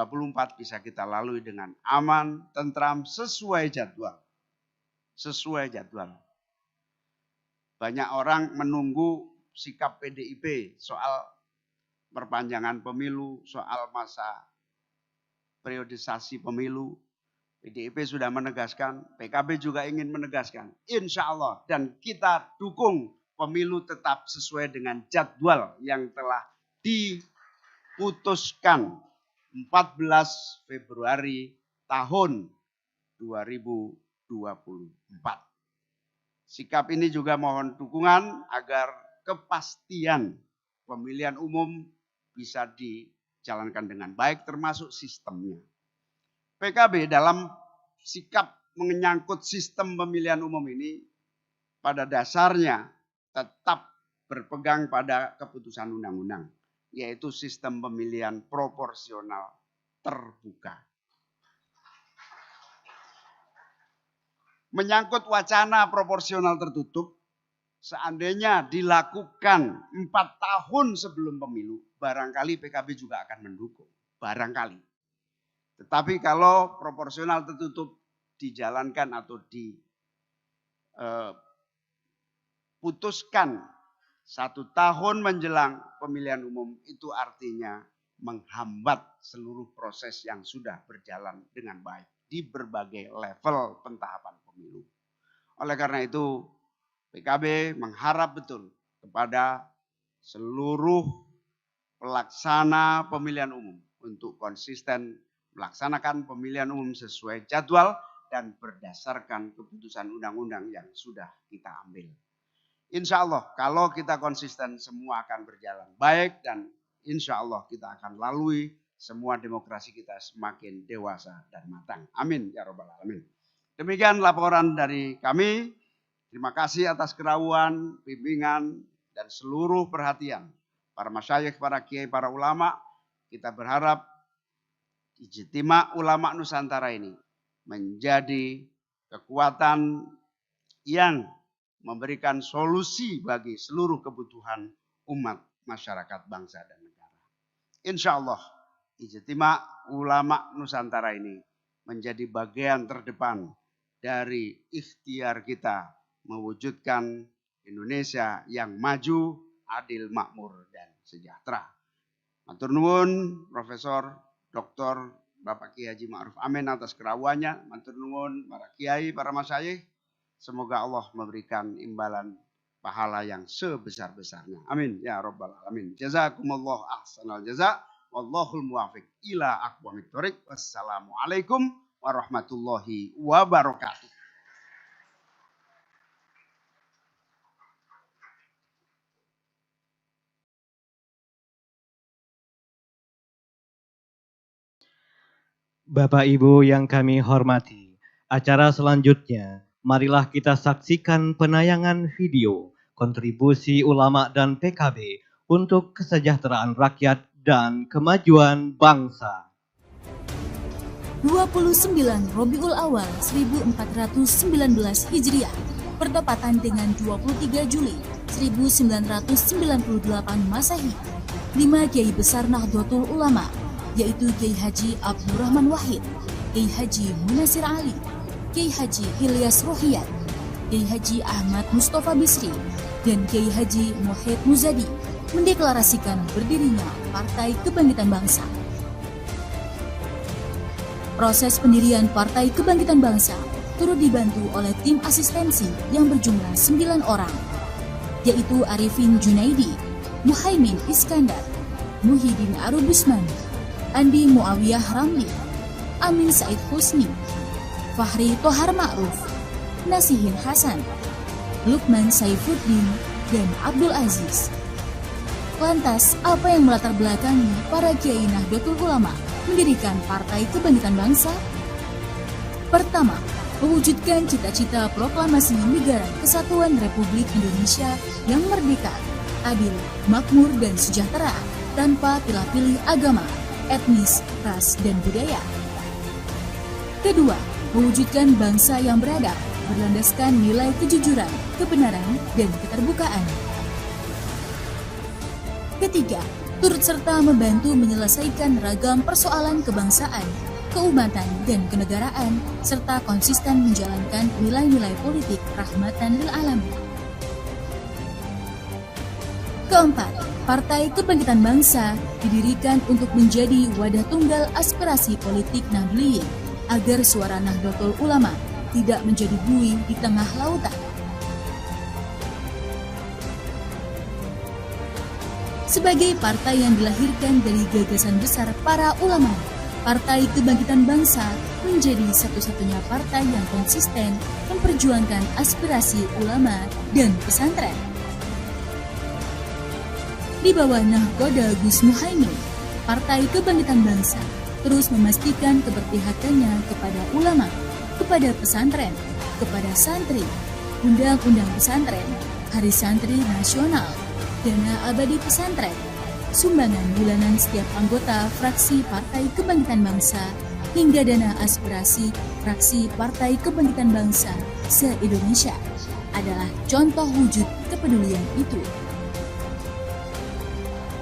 E: bisa kita lalui dengan aman, tentram, sesuai jadwal. Sesuai jadwal. Banyak orang menunggu sikap PDIP soal perpanjangan pemilu, soal masa periodisasi pemilu. PDIP sudah menegaskan, PKB juga ingin menegaskan. Insya Allah dan kita dukung pemilu tetap sesuai dengan jadwal yang telah diputuskan 14 Februari tahun 2024. Sikap ini juga mohon dukungan agar kepastian pemilihan umum bisa dijalankan dengan baik termasuk sistemnya. PKB dalam sikap menyangkut sistem pemilihan umum ini pada dasarnya tetap berpegang pada keputusan undang-undang, yaitu sistem pemilihan proporsional terbuka. Menyangkut wacana proporsional tertutup, seandainya dilakukan 4 tahun sebelum pemilu, barangkali PKB juga akan mendukung. Barangkali. Tetapi kalau proporsional tertutup dijalankan atau diputuskan 1 tahun menjelang pemilihan umum, itu artinya menghambat seluruh proses yang sudah berjalan dengan baik di berbagai level pentahapan pemilu. Oleh karena itu, PKB mengharap betul kepada seluruh pelaksana pemilihan umum untuk konsisten melaksanakan pemilihan umum sesuai jadwal dan berdasarkan keputusan undang-undang yang sudah kita ambil. Insya Allah kalau kita konsisten semua akan berjalan baik dan insya Allah kita akan lalui semua demokrasi kita semakin dewasa dan matang. Amin ya robbal alamin. Demikian laporan dari kami. Terima kasih atas kerawan, bimbingan, dan seluruh perhatian para masyayikh, para kiai, para ulama. Kita berharap Ijtima Ulama Nusantara ini menjadi kekuatan yang memberikan solusi bagi seluruh kebutuhan umat, masyarakat, bangsa, dan negara. Insya Allah Ijtima Ulama Nusantara ini menjadi bagian terdepan dari ikhtiar kita mewujudkan Indonesia yang maju, adil, makmur, dan sejahtera. Matur nuwun Profesor Dr. Bapak Kiai Haji Ma'ruf Amin atas kerawuannya. Matur nuwun para kiai, para masyayikh. Semoga Allah memberikan imbalan pahala yang sebesar-besarnya. Amin ya robbal alamin. Jazakumullah ahsanal jaza. Wallahul muwafiq ila aqwamit thoriq. Wassalamualaikum warahmatullahi wabarakatuh.
A: Bapak Ibu yang kami hormati, acara selanjutnya marilah kita saksikan penayangan video kontribusi ulama dan PKB untuk kesejahteraan rakyat dan kemajuan bangsa.
F: 29 Rabiul Awal 1419 Hijriah bertepatan dengan 23 Juli 1998 Masehi. 5 kiai besar Nahdlatul Ulama yaitu Kiai Haji Abdurrahman Wahid, Kiai Haji Munasir Ali, Kiai Haji Ilyas Rohiyat, Kiai Haji Ahmad Mustafa Bisri, dan Kiai Haji Muhyiddin Muzadi mendeklarasikan berdirinya Partai Kebangkitan Bangsa. Proses pendirian Partai Kebangkitan Bangsa turut dibantu oleh tim asistensi yang berjumlah 9 orang, yaitu Arifin Junaidi, Muhaimin Iskandar, Muhyiddin Arubusman, Andi Muawiyah Ramli, Amin Said Husni, Fahri Tohar Ma'ruf, Nasihin Hasan, Lukman Saifuddin, dan Abdul Aziz. Lantas, apa yang melatar belakangi para kiai Nahdlatul Ulama mendirikan Partai Kebangkitan Bangsa? Pertama, mewujudkan cita-cita proklamasi Negara Kesatuan Republik Indonesia yang merdeka, adil, makmur, dan sejahtera tanpa pilih-pilih agama, etnis, ras, dan budaya. Kedua, mewujudkan bangsa yang beradab, berlandaskan nilai kejujuran, kebenaran, dan keterbukaan. Ketiga, turut serta membantu menyelesaikan ragam persoalan kebangsaan, keumatan, dan kenegaraan, serta konsisten menjalankan nilai-nilai politik rahmatan lil alamin. Keempat, Partai Kebangkitan Bangsa didirikan untuk menjadi wadah tunggal aspirasi politik Nahdliyin agar suara Nahdlatul Ulama tidak menjadi buih di tengah lautan. Sebagai partai yang dilahirkan dari gagasan besar para ulama, Partai Kebangkitan Bangsa menjadi satu-satunya partai yang konsisten memperjuangkan aspirasi ulama dan pesantren. di bawah nahkoda Gus Muhaimin, Partai Kebangkitan Bangsa terus memastikan keberpihakannya kepada ulama, kepada pesantren, kepada santri, undang-undang pesantren, hari santri nasional, dana abadi pesantren, sumbangan bulanan setiap anggota fraksi Partai Kebangkitan Bangsa, hingga dana aspirasi fraksi Partai Kebangkitan Bangsa se-Indonesia adalah contoh wujud kepedulian itu.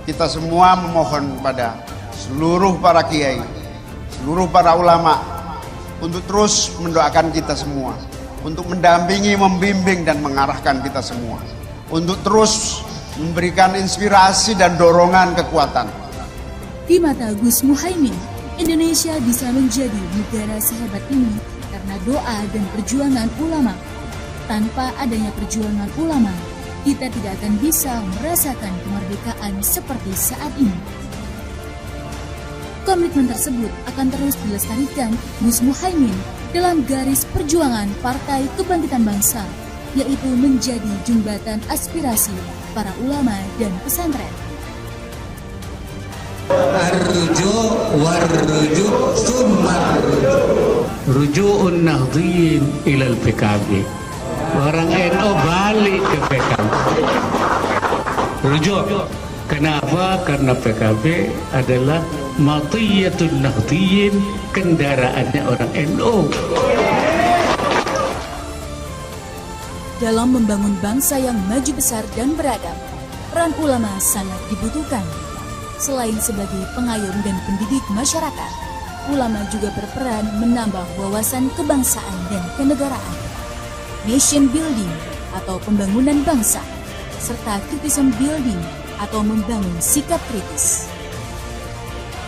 E: Kita semua memohon kepada seluruh para kiai, seluruh para ulama untuk terus mendoakan kita semua, untuk mendampingi, membimbing dan mengarahkan kita semua, untuk terus memberikan inspirasi dan dorongan kekuatan.
F: Di mata Gus Muhaimin, Indonesia bisa menjadi negara sehebat ini karena doa dan perjuangan ulama. Tanpa adanya perjuangan ulama, kita tidak akan bisa merasakan kemerdekaan seperti saat ini. Komitmen tersebut akan terus dilestarikan Gus Muhaimin dalam garis perjuangan Partai Kebangkitan Bangsa, yaitu menjadi jembatan aspirasi para ulama dan pesantren.
G: Ar-ruju' war-ruju' thumma ruju'un nahdhiyin ilal PKB. Orang NU balik ke PKB. Rujuk. Kenapa? Karena PKB adalah matiyatun nahdhiyin, kendaraannya orang NU.
F: Dalam membangun bangsa yang maju besar dan beradab, peran ulama sangat dibutuhkan. Selain sebagai pengayom dan pendidik masyarakat, ulama juga berperan menambah wawasan kebangsaan dan kenegaraan, nation building atau pembangunan bangsa, serta criticism building atau membangun sikap kritis.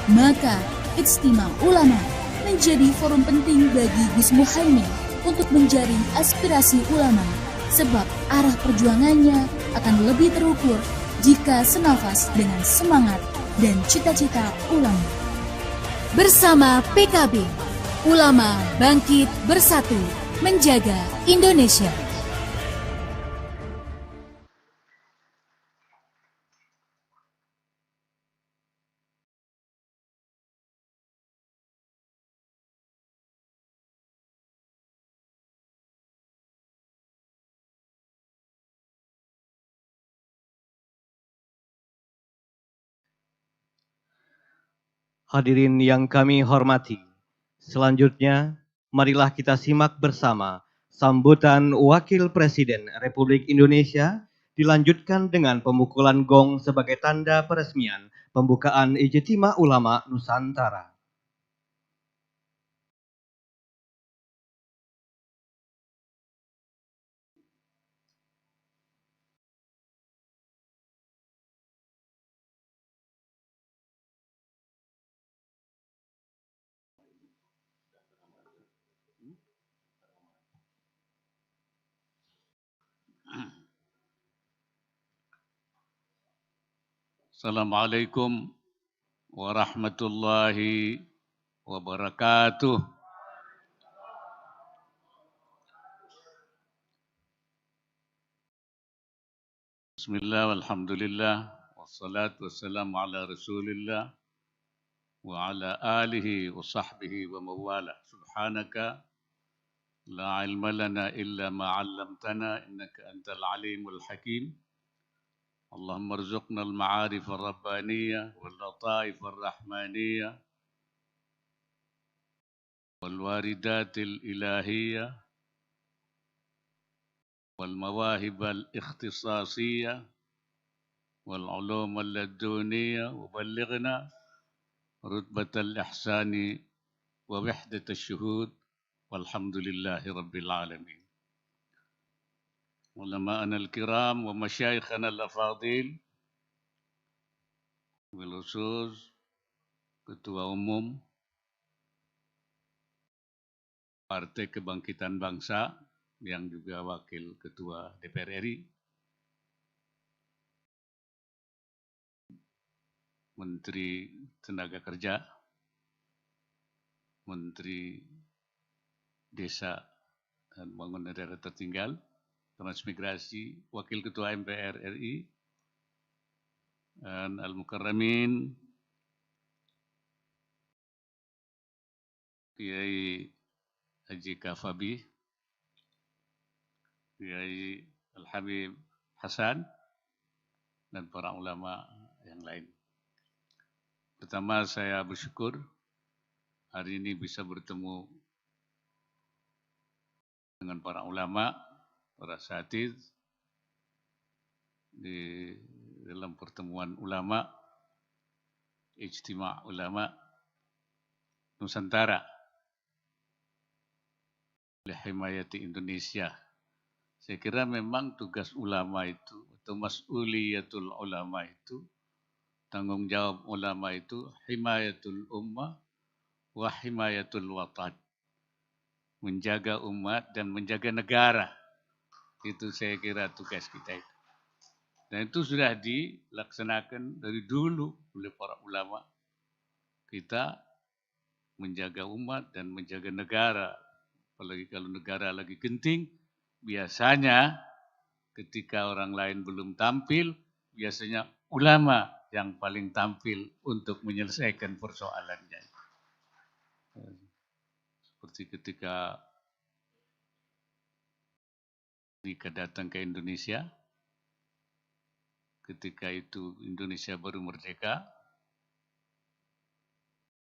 F: Maka, Ijtima Ulama menjadi forum penting bagi Gus Muhaimin untuk menjaring aspirasi ulama, sebab arah perjuangannya akan lebih terukur jika senafas dengan semangat dan cita-cita ulama. Bersama PKB, ulama bangkit bersatu menjaga Indonesia.
A: Hadirin yang kami hormati, selanjutnya marilah kita simak bersama sambutan Wakil Presiden Republik Indonesia dilanjutkan dengan pemukulan gong sebagai tanda peresmian pembukaan Ijtima Ulama Nusantara.
G: Assalamualaikum warahmatullahi wabarakatuh. Bismillah, walhamdulillah, wassalatu wassalamu ala rasulillah wa ala alihi wa sahbihi wa mawala. Subhanaka la ilma lana illa ma 'allamtana innaka antal alimul hakim. اللهم ارزقنا المعارف الربانية واللطائف الرحمانية والواردات الإلهية والمواهب الاختصاصية والعلوم اللدنية وبلغنا رتبة الإحسان ووحدة الشهود والحمد لله رب العالمين. علماءنا الكرام ومشايخنا الأفاضل بالخصوص Ketua Umum Partai Kebangkitan Bangsa yang juga Wakil Ketua DPR RI, Menteri Tenaga Kerja, Menteri Desa dan Pembangunan Daerah Tertinggal, Transmigrasi, Wakil Ketua MPR RI, dan Al-Mukarramin, Kiai Haji Kafabi, Kiai Al-Habib Hasan, dan para ulama yang lain. Pertama, saya bersyukur hari ini bisa bertemu dengan para ulama, para asatidz di dalam pertemuan ulama, ijtima' ulama Nusantara lihimayati Indonesia. Saya kira memang tugas ulama itu, atau mas'uliyatul ulama itu, tanggung jawab ulama itu, himayatul ummah wa himayatul watan. Menjaga umat dan menjaga negara. Itu saya kira tugas kita itu. Dan itu sudah dilaksanakan dari dulu oleh para ulama. Kita menjaga umat dan menjaga negara. Apalagi kalau negara lagi genting, biasanya ketika orang lain belum tampil, biasanya ulama yang paling tampil untuk menyelesaikan persoalannya. Seperti ketika Amerika datang ke Indonesia, ketika itu Indonesia baru merdeka,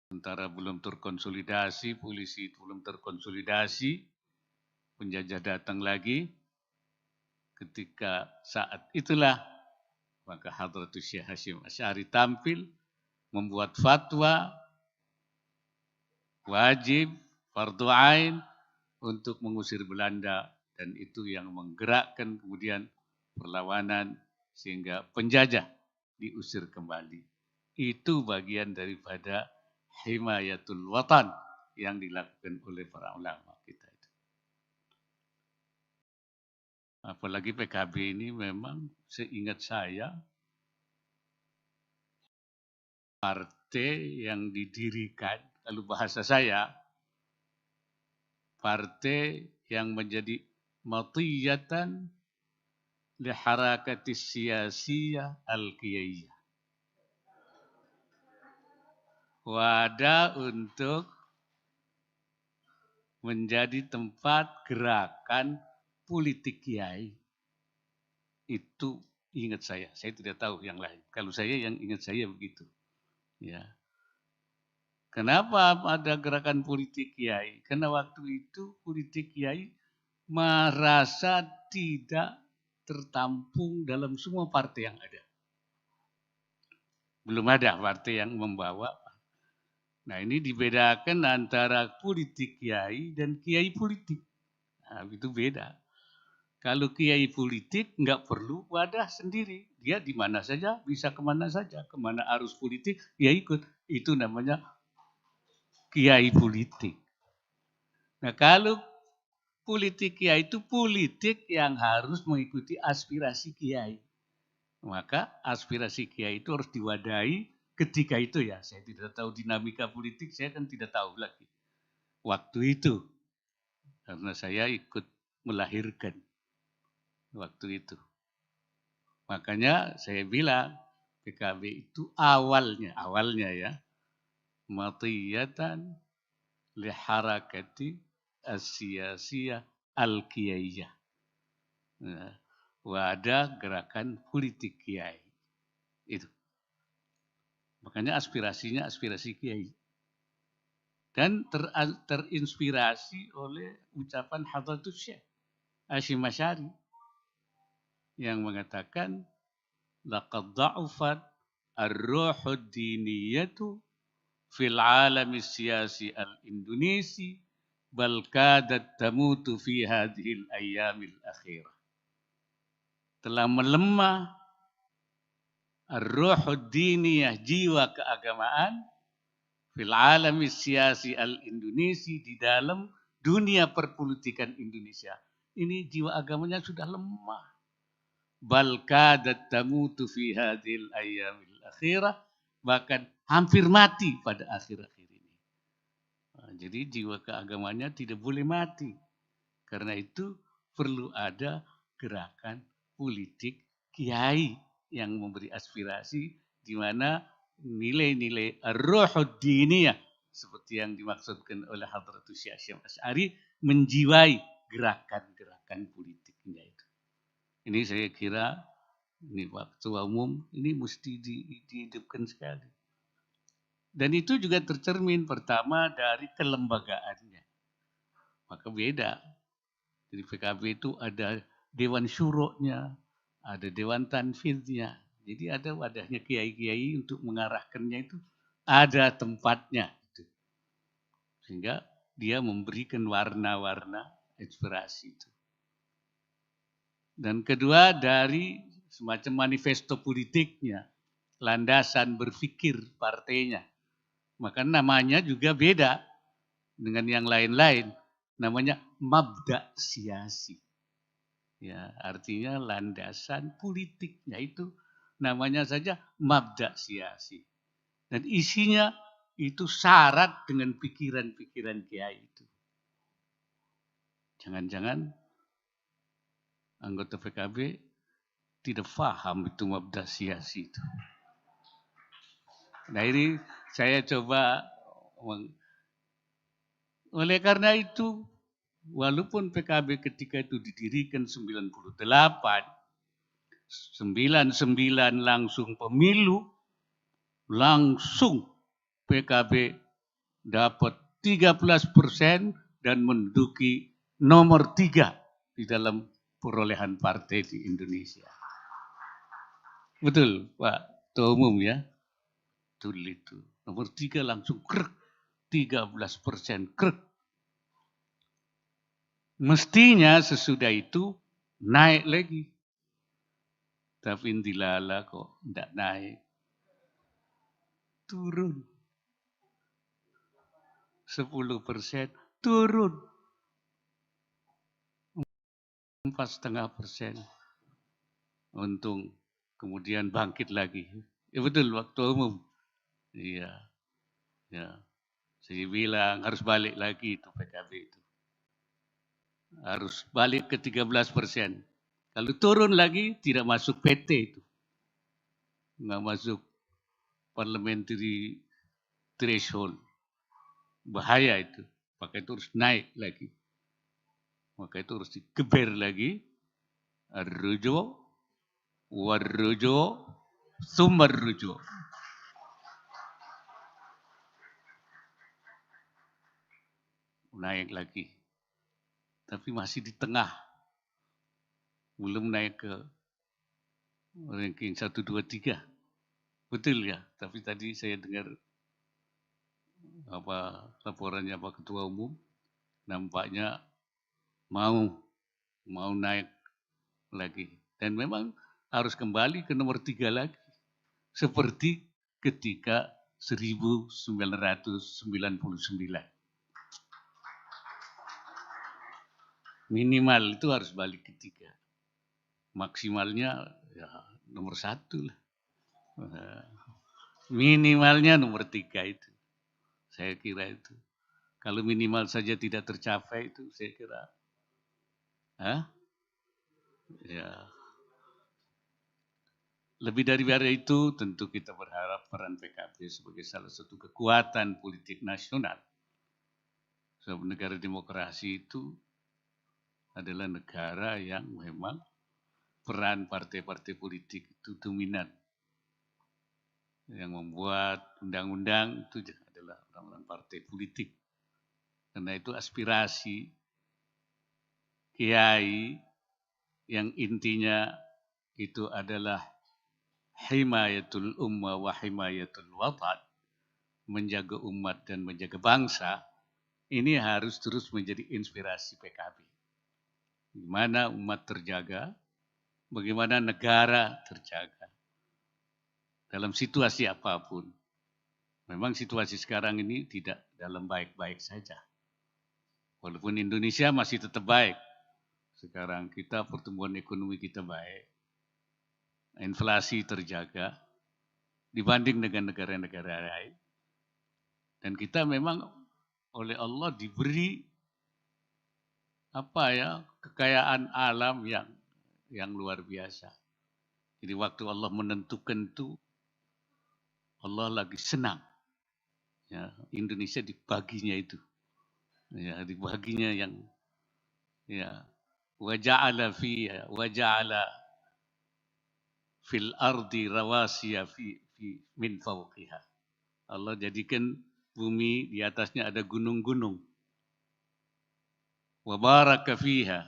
G: sementara belum terkonsolidasi, polisi belum terkonsolidasi, penjajah datang lagi, ketika saat itulah maka Hadratus Syekh Hasyim Asy'ari tampil, membuat fatwa wajib, fardhu ain untuk mengusir Belanda, dan itu yang menggerakkan kemudian perlawanan sehingga penjajah diusir kembali. Itu bagian daripada himayatul watan yang dilakukan oleh para ulama kita itu. Apalagi PKB ini memang seingat saya partai yang didirikan, kalau bahasa saya, partai yang menjadi matiyatan li harakati siyasiyah al-qiyaiyah. Wadah untuk menjadi tempat gerakan politik kiai. Itu ingat saya tidak tahu yang lain. Kalau saya yang ingat saya begitu. Ya. Kenapa ada gerakan politik kiai? Karena waktu itu politik kiai merasa tidak tertampung dalam semua partai yang ada. Belum ada partai yang membawa. Nah, ini dibedakan antara politik kiai dan kiai politik. Nah, itu beda. Kalau kiai politik nggak perlu wadah sendiri. Dia di mana saja, bisa kemana saja. Kemana arus politik, dia ikut. Itu namanya kiai politik. Nah, kalau politik kiai itu politik yang harus mengikuti aspirasi kiai. Maka aspirasi kiai itu harus diwadahi ketika itu ya. Saya tidak tahu dinamika politik, saya kan tidak tahu lagi. Waktu itu. Karena saya ikut melahirkan waktu itu. Makanya saya bilang PKB itu awalnya ya. Matiyatan li harakati as-siyasiyah al-kiyaiyah. Nah, wadah gerakan politik kiai. Itu. Makanya aspirasinya aspirasi kiai. Dan terinspirasi oleh ucapan Hadratus Syekh Hasyim Asy'ari yang mengatakan laqad dha'ufat ar-ruhud diniyatu fil alami siyasi al-Indonesi bal kadat tamutu fi hadhil ayyamil akhirah. Telah melemah ar-ruhud diniyah, jiwa keagamaan, fil alami siyasi al-Indonesi, di dalam dunia perpolitikan Indonesia. Ini jiwa agamanya sudah lemah. Bal kadat tamutu fi hadhil ayyamil akhirah, bahkan hampir mati pada akhir-akhir ini. Nah, jadi jiwa keagamanya tidak boleh mati. Karena itu perlu ada gerakan politik kiai yang memberi aspirasi, di mana nilai-nilai ar-ruhud diniyah seperti yang dimaksudkan oleh Hadratus Syekh Hasyim Asy'ari menjiwai gerakan-gerakan politiknya itu. Ini saya kira ini Pak Ketua Umum ini mesti dihidupkan sekali. Dan itu juga tercermin pertama dari kelembagaannya. Maka beda. Jadi PKB itu ada Dewan Syuro-nya, ada Dewan Tanfidnya. Jadi ada wadahnya kiai-kiai untuk mengarahkannya itu ada tempatnya. Sehingga dia memberikan warna-warna inspirasi itu. Dan kedua dari semacam manifesto politiknya, landasan berpikir partainya. Maka namanya juga beda dengan yang lain-lain. Namanya mabda siasi. Ya, artinya landasan politiknya itu namanya saja mabda siasi. Dan isinya itu syarat dengan pikiran-pikiran kiai itu. Jangan-jangan anggota PKB tidak paham itu mabda siasi itu. Nah ini saya coba, oleh karena itu, walaupun PKB ketika itu didirikan 98, 99 langsung pemilu, langsung PKB dapat 13% dan menduduki nomor 3 di dalam perolehan partai di Indonesia. Betul Pak Ketua Umum ya? Betul itu. Nomor 3 langsung krek, 13% krek. Mestinya sesudah itu naik lagi. Tapi dilala kok tidak naik. Turun. 10% turun. 4,5%. Untung kemudian bangkit lagi. Ya betul waktu umum. Iya. Ya. Saya bilang harus balik lagi itu PKB itu. Harus balik ke 13%. Kalau turun lagi tidak masuk PT itu. Nggak masuk parliamentary threshold. Bahaya itu. Maka itu harus naik lagi. Maka itu harus digeber lagi. Ar-ruju, war-ruju, sumar-ruju. Naik lagi. Tapi masih di tengah. Belum naik ke ranking 1, 2, 3. Betul ya, tapi tadi saya dengar laporannya Pak Ketua Umum, nampaknya mau naik lagi. Dan memang harus kembali ke nomor 3 lagi. Seperti ketika 1999. Minimal itu harus balik ke 3. Maksimalnya ya nomor 1 lah. Minimalnya nomor 3 itu. Saya kira itu. Kalau minimal saja tidak tercapai itu saya kira. Ya. Lebih dari itu tentu kita berharap peran PKB sebagai salah satu kekuatan politik nasional. Sebab negara demokrasi itu adalah negara yang memang peran partai-partai politik itu dominan. Yang membuat undang-undang itu adalah undang-undang partai politik. Karena itu aspirasi kiai yang intinya itu adalah himayatul ummah wa himayatul watan, menjaga umat dan menjaga bangsa, ini harus terus menjadi inspirasi PKB. Bagaimana umat terjaga, bagaimana negara terjaga. Dalam situasi apapun. Memang situasi sekarang ini tidak dalam baik-baik saja. Walaupun Indonesia masih tetap baik. Sekarang kita pertumbuhan ekonomi kita baik. Inflasi terjaga dibanding dengan negara-negara lain. Dan kita memang oleh Allah diberi kekayaan alam yang luar biasa. Jadi waktu Allah menentukan itu, Allah lagi senang. Ya, Indonesia dibaginya itu. Ya, dibaginya yang ya waja'ala fil ardi rawasiya min fawqiha. Allah jadikan bumi di atasnya ada gunung-gunung. Wa baraka fiha,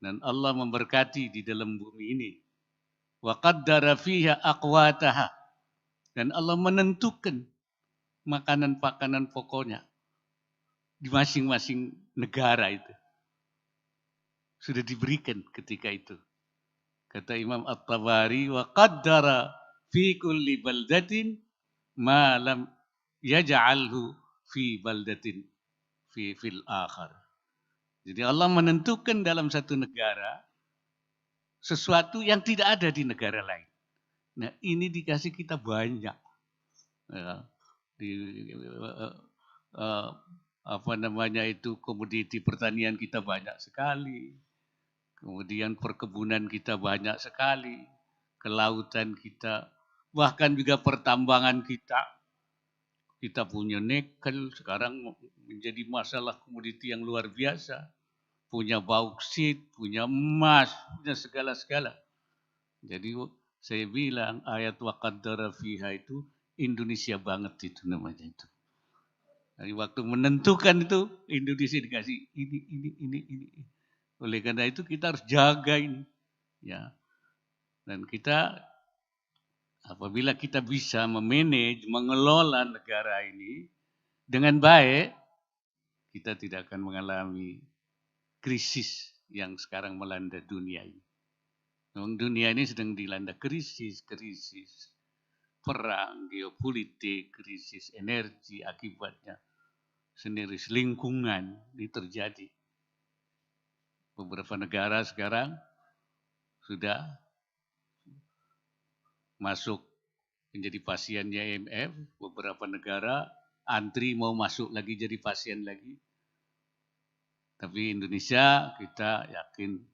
G: dan Allah memberkati di dalam bumi ini. Wa qaddara fiha aqwataha, dan Allah menentukan makanan-makanan pokoknya di masing-masing negara itu. Sudah diberikan ketika itu. Kata Imam At-Tabari, wa qaddara fi kulli baldatin ma lam yaj'alhu fi baldatin fil akhar. Jadi Allah menentukan dalam satu negara sesuatu yang tidak ada di negara lain. Nah, ini dikasih kita banyak. Ya, komoditi pertanian kita banyak sekali. Kemudian perkebunan kita banyak sekali, kelautan kita, bahkan juga pertambangan kita. Kita punya nikel, sekarang menjadi masalah komoditi yang luar biasa. Punya bauksit, punya emas, punya segala-segala. Jadi saya bilang ayat wa qaddara fiha itu Indonesia banget itu namanya itu. Jadi waktu menentukan itu Indonesia dikasih ini. Oleh karena itu kita harus jaga ini, ya. Dan kita apabila kita bisa memanage, mengelola negara ini dengan baik, kita tidak akan mengalami krisis yang sekarang melanda dunia ini. Memang dunia ini sedang dilanda krisis, perang, geopolitik, krisis energi, akibatnya sendiri lingkungan ini terjadi. Beberapa negara sekarang sudah masuk menjadi pasiennya IMF. Beberapa negara antri mau masuk lagi jadi pasien lagi. Tapi Indonesia kita yakin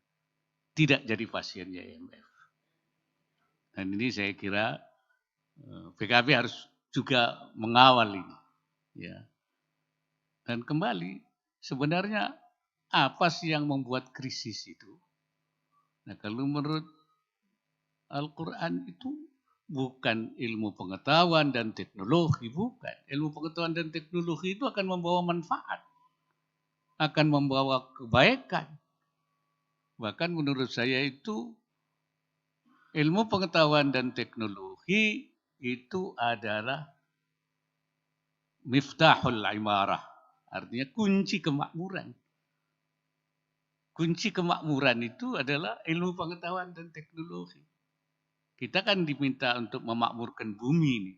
G: tidak jadi pasiennya IMF. Dan ini saya kira PKB harus juga mengawal ini. Ya. Dan kembali sebenarnya apa sih yang membuat krisis itu? Nah, kalau menurut Al-Quran itu bukan ilmu pengetahuan dan teknologi, bukan. Ilmu pengetahuan dan teknologi itu akan membawa manfaat, akan membawa kebaikan. Bahkan menurut saya itu ilmu pengetahuan dan teknologi itu adalah miftahul imarah, artinya kunci kemakmuran. Kunci kemakmuran itu adalah ilmu pengetahuan dan teknologi. Kita kan diminta untuk memakmurkan bumi ini.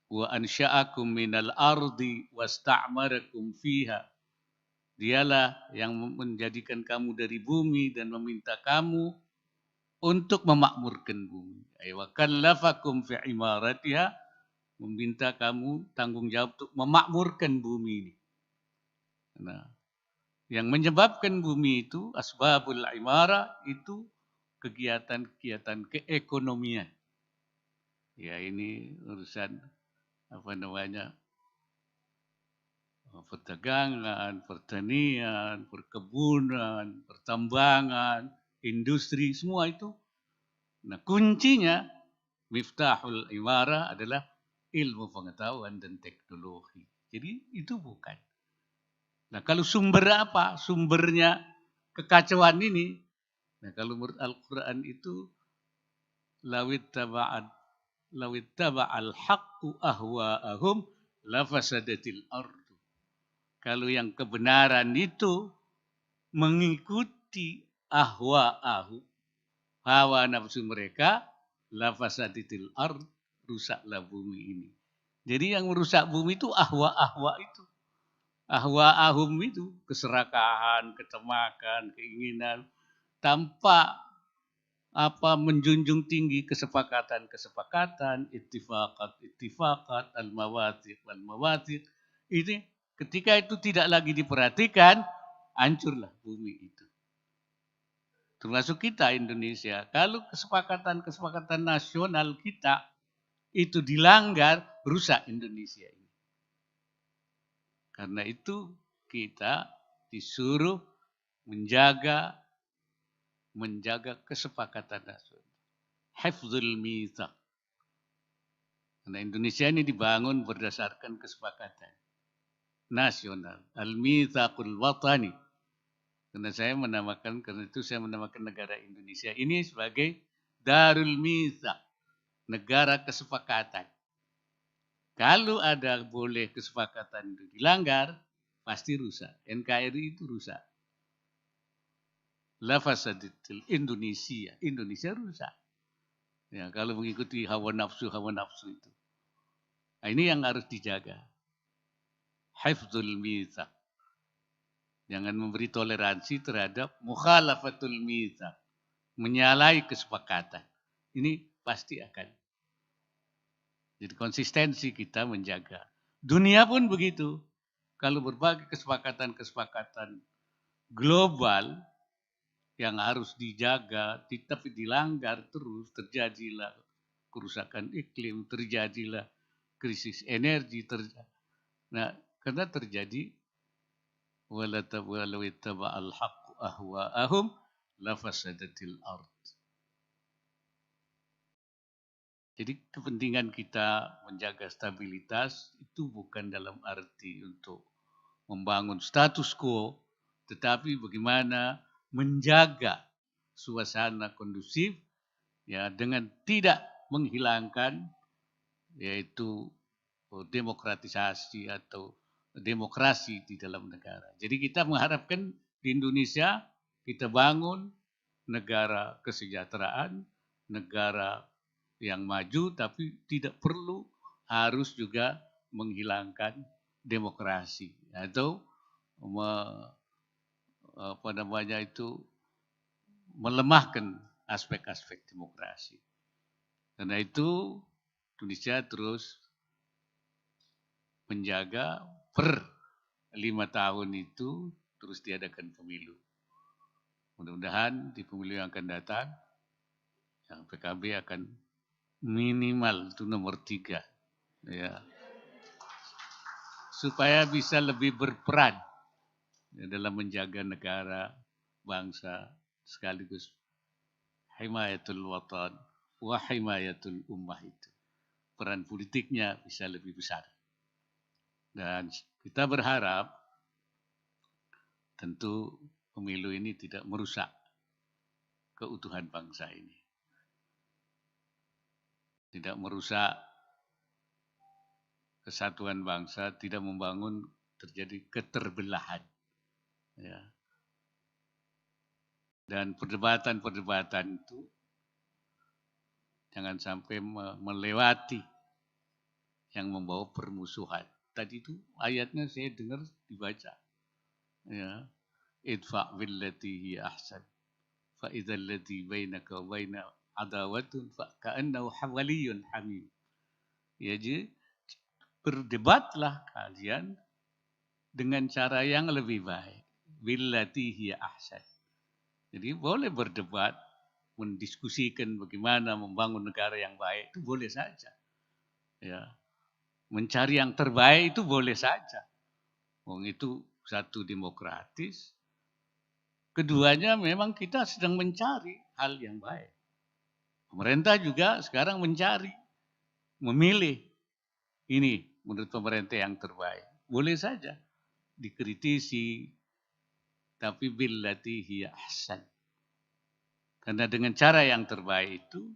G: Wa ansha'akum minal ardi wasta'marakum fiha. Dialah yang menjadikan kamu dari bumi dan meminta kamu untuk memakmurkan bumi. Wa kallafakum fi imaratiha, meminta kamu tanggung jawab untuk memakmurkan bumi ini. Nah, yang menyebabkan bumi itu, asbabul imarah, itu kegiatan-kegiatan keekonomian. Ya ini urusan perdagangan, pertanian, perkebunan, pertambangan, industri, semua itu. Nah kuncinya, miftahul imarah adalah ilmu pengetahuan dan teknologi. Jadi itu bukan. Nah kalau sumber apa? Sumbernya kekacauan ini. Nah kalau menurut Al-Quran itu lawit taba'al haqqu ahwa'ahum lafasadatil ardu. Kalau yang kebenaran itu mengikuti ahwa'ahu, hawa nafsu mereka, lafasadatil ardu, rusaklah bumi ini. Jadi yang merusak bumi itu ahwa-ahwa itu. Ahwa-ahum itu keserakahan, ketemakan, keinginan tanpa menjunjung tinggi kesepakatan, ittifaqat, al-mawathiq. Ini ketika itu tidak lagi diperhatikan, hancurlah bumi itu. termasuk kita Indonesia. Kalau kesepakatan nasional kita itu dilanggar, rusak Indonesia ini. Karena itu kita disuruh menjaga kesepakatan nasional. Hifdzul mitsaq. Karena Indonesia ini dibangun berdasarkan kesepakatan nasional. Al-mitsaqul watani. Karena itu saya menamakan negara Indonesia ini sebagai Darul Mitsaq, negara kesepakatan. Kalau ada boleh kesepakatan itu dilanggar, pasti rusak. NKRI itu rusak. La fasadatil Indonesia rusak. Ya, kalau mengikuti hawa nafsu itu. Nah, ini yang harus dijaga. Hifdzul mitsaq. Jangan memberi toleransi terhadap mukhalafatul mitsaq. Menyalahi kesepakatan. Ini pasti akan. Jadi konsistensi kita menjaga. Dunia pun begitu. Kalau berbagai kesepakatan global yang harus dijaga, tapi dilanggar terus, terjadilah kerusakan iklim, terjadilah krisis energi. Nah, karena terjadi walau ittaba'al haqqu ahwa'ahum lafasadatil ard. Jadi kepentingan kita menjaga stabilitas itu bukan dalam arti untuk membangun status quo, tetapi bagaimana menjaga suasana kondusif ya dengan tidak menghilangkan yaitu demokratisasi atau demokrasi di dalam negara. Jadi kita mengharapkan di Indonesia kita bangun negara kesejahteraan, negara yang maju, tapi tidak perlu harus juga menghilangkan demokrasi atau melemahkan aspek-aspek demokrasi. Karena itu Indonesia terus menjaga per 5 tahun itu terus diadakan pemilu. Mudah-mudahan di pemilu yang akan datang, yang PKB akan minimal itu nomor 3. Ya. Supaya bisa lebih berperan ya, dalam menjaga negara, bangsa, sekaligus himayatul watan wa himayatul ummah itu. Peran politiknya bisa lebih besar. Dan kita berharap tentu pemilu ini tidak merusak keutuhan bangsa ini. Tidak merusak kesatuan bangsa, tidak membangun terjadi keterbelahan. Ya. Dan perdebatan-perdebatan itu jangan sampai melewati yang membawa permusuhan. Tadi itu ayatnya saya dengar dibaca. Ya. Idfa' billati hiya ahsan. Fa idzal ladzi bainaka wa baina adawatun fa ka'annahu hawaliyun hamim. Ya, jadi berdebatlah kalian dengan cara yang lebih baik. Billati hiya ahsan. Jadi boleh berdebat, mendiskusikan bagaimana membangun negara yang baik itu boleh saja. Ya. Mencari yang terbaik itu boleh saja. Itu satu demokratis. Keduanya memang kita sedang mencari hal yang baik. Pemerintah juga sekarang mencari, memilih ini menurut pemerintah yang terbaik. Boleh saja dikritisi, tapi billati hiya ahsan. Karena dengan cara yang terbaik itu,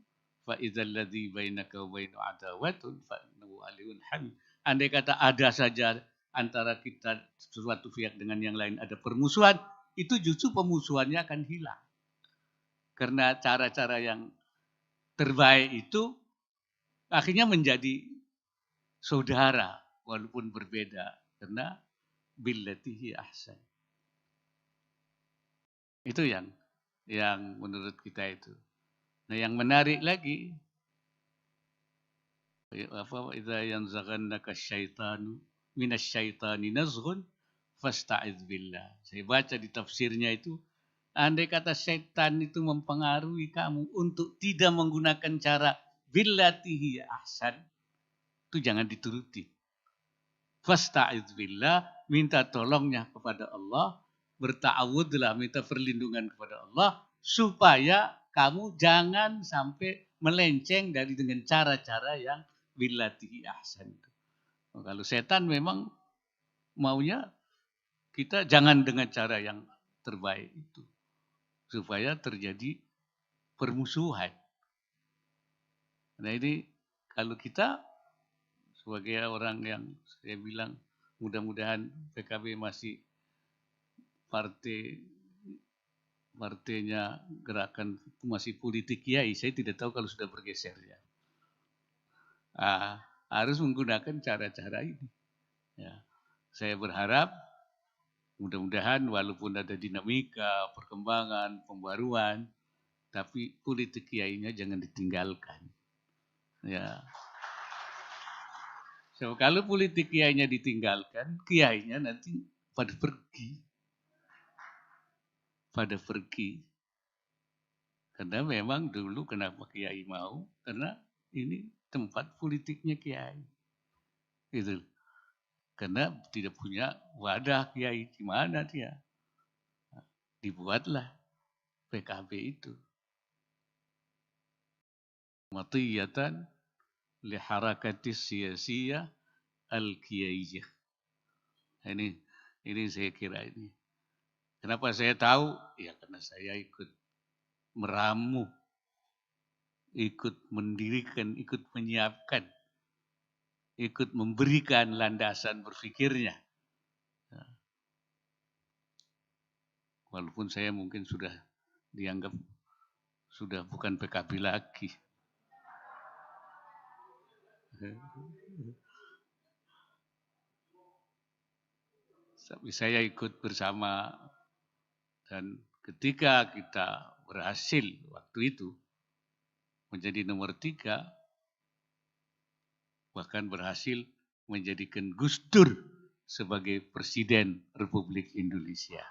G: fa idzal ladzi bainaka wa bainahu adawatun fa innahu aliyun hamim. Andai kata ada saja antara kita suatu pihak dengan yang lain ada permusuhan, itu justru pemusuhannya akan hilang. Karena cara-cara yang terbaik itu akhirnya menjadi saudara walaupun berbeda. Karena billatihi ahsan. Itu yang menurut kita itu. Nah, yang menarik lagi, idza yanzaghannaka syaitanu minasyaitani nazghun fasta'iz billah. Saya baca di tafsirnya itu, Andai kata setan itu mempengaruhi kamu untuk tidak menggunakan cara billatihi ahsan, itu jangan dituruti. Fasta'idz billah, minta tolongnya kepada Allah, berta'awudlah, minta perlindungan kepada Allah, supaya kamu jangan sampai melenceng dari dengan cara-cara yang billatihi ahsan. Kalau setan memang maunya kita jangan dengan cara yang terbaik itu, supaya terjadi permusuhan. Nah ini kalau kita sebagai orang yang saya bilang mudah-mudahan PKB masih partainya gerakan masih politik kiai, saya tidak tahu kalau sudah bergeser ya. Harus menggunakan cara-cara ini. Ya. Saya berharap mudah-mudahan walaupun ada dinamika, perkembangan, pembaruan, tapi politik kiainya jangan ditinggalkan. Ya. So, kalau politik kiainya ditinggalkan, kiainya nanti pada pergi. Karena memang dulu kenapa kiai mau? Karena ini tempat politiknya kiai. Gitu. Karena tidak punya wadah kiai, di mana dia? Dibuatlah PKB itu. Matiyatan li harakatis siyasiyah al-kiyaiyah. Ini saya kira ini. Kenapa saya tahu? Ya karena saya ikut meramu, ikut mendirikan, ikut menyiapkan, ikut memberikan landasan berpikirnya. Walaupun saya mungkin sudah dianggap sudah bukan PKB lagi. Tapi saya ikut bersama, dan ketika kita berhasil waktu itu menjadi nomor 3, bahkan berhasil menjadikan Gus Dur sebagai Presiden Republik Indonesia.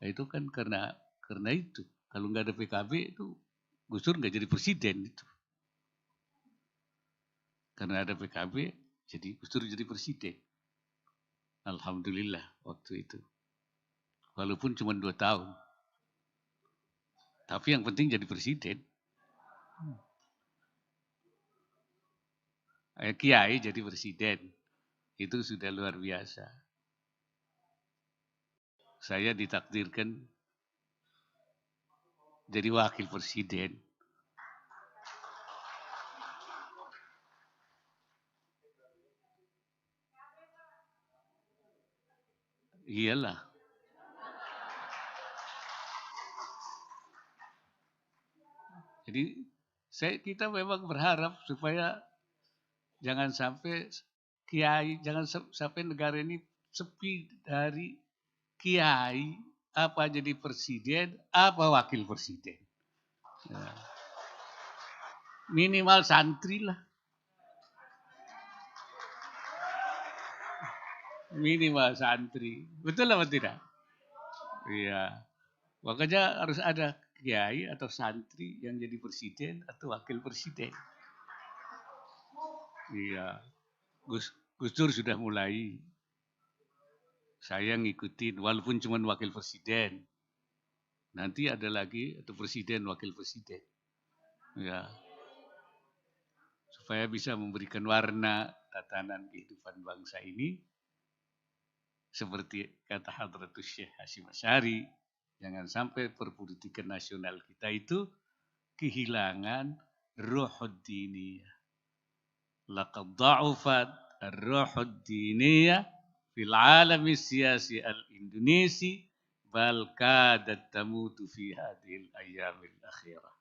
G: Nah, itu kan karena itu. Kalau nggak ada PKB itu Gus Dur nggak jadi presiden itu. Karena ada PKB, jadi Gus Dur jadi presiden. Alhamdulillah waktu itu. Walaupun cuma 2 tahun. Tapi yang penting jadi presiden. Kiai jadi presiden. Itu sudah luar biasa. Saya ditakdirkan jadi wakil presiden. Iyalah. Jadi kita memang berharap supaya jangan sampai kiai, jangan sampai negara ini sepi dari kiai, apa jadi presiden, apa wakil presiden. Ya. Minimal santri lah. Minimal santri. Betul apa tidak? Iya. Makanya harus ada kiai atau santri yang jadi presiden atau wakil presiden. Iya. Gus Dur sudah mulai. Saya ngikutin walaupun cuma wakil presiden. Nanti ada lagi atau presiden wakil presiden. Ya. Supaya bisa memberikan warna tatanan kehidupan bangsa ini. Seperti kata Hadratus Syekh Hasyim Asy'ari, jangan sampai perpolitikan nasional kita itu kehilangan ruhud diniyah. Laqad dha'ufat ar-ruhud diniyah fil alami siyasi al-Indonesi bal kadat tamutu fi hadhil ayyamil akhirah.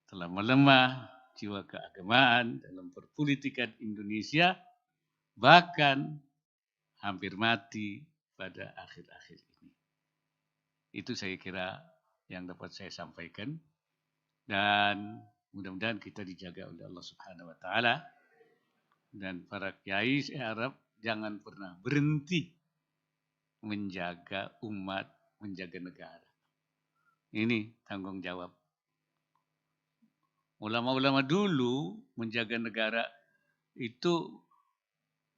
G: Telah melemah jiwa keagamaan dalam perpolitikan Indonesia, bahkan hampir mati pada akhir-akhir ini. Itu saya kira yang dapat saya sampaikan. Dan mudah-mudahan kita dijaga oleh Allah Subhanahu wa Ta'ala. Dan para kiai saya harap jangan pernah berhenti menjaga umat, menjaga negara. Ini tanggung jawab. Ulama-ulama dulu menjaga negara itu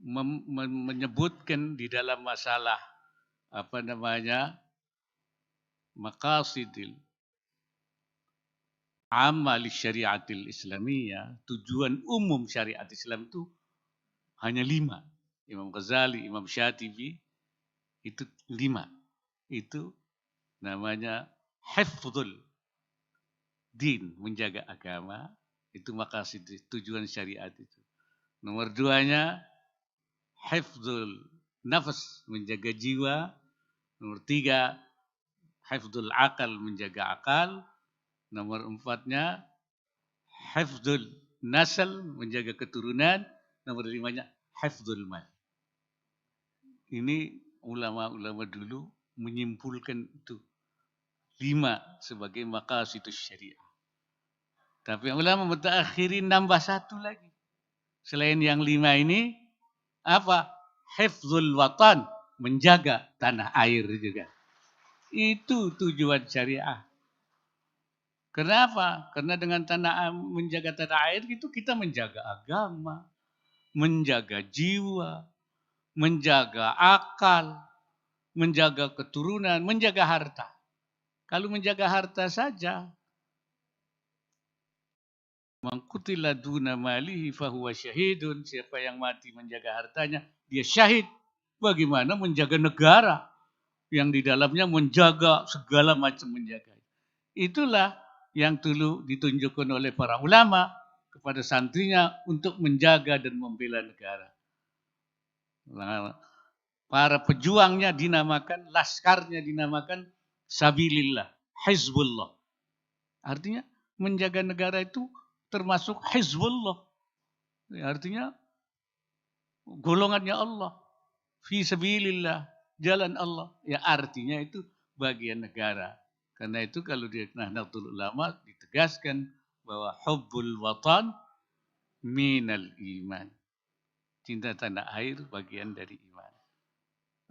G: menyebutkan di dalam masalah maqasidil amal syariatil islamiyah, tujuan umum syariat Islam itu hanya 5. Imam Ghazali, Imam Syatibi itu 5. Itu namanya hifdzul din, menjaga agama, itu maqasid, tujuan syariat itu. Nomor 2-nya hifdzul nafas, menjaga jiwa. Nomor 3, hifdzul akal, menjaga akal. Nomor 4-nya hifdzul nasal, menjaga keturunan. Nomor 5-nya hifdzul mal. Ini ulama-ulama dulu menyimpulkan itu 5 sebagai maqasidus syariah. Tapi ulama mutaakhirin nambah 1 lagi. Selain yang 5 ini, apa? Hifdzul watan, menjaga tanah air juga. Itu tujuan syariah. Kenapa? Karena dengan menjaga tanah air itu kita menjaga agama, menjaga jiwa, menjaga akal, menjaga keturunan, menjaga harta. Kalau menjaga harta saja, man qutila duna malihi fahuwa syahidun, siapa yang mati menjaga hartanya, dia syahid. Bagaimana menjaga negara yang di dalamnya menjaga segala macam menjaga. Itulah yang dulu ditunjukkan oleh para ulama kepada santrinya untuk menjaga dan membela negara. Nah, para pejuangnya dinamakan, laskarnya dinamakan sabilillah, hizbullah. Artinya menjaga negara itu termasuk hizbullah. Artinya golongannya Allah. Fi sabilillah, jalan Allah. Ya artinya itu bagian negara. Karena itu kalau di Nahdlatul Ulama ditegaskan bahwa hubbul watan minal iman. Cinta tanah air bagian dari iman.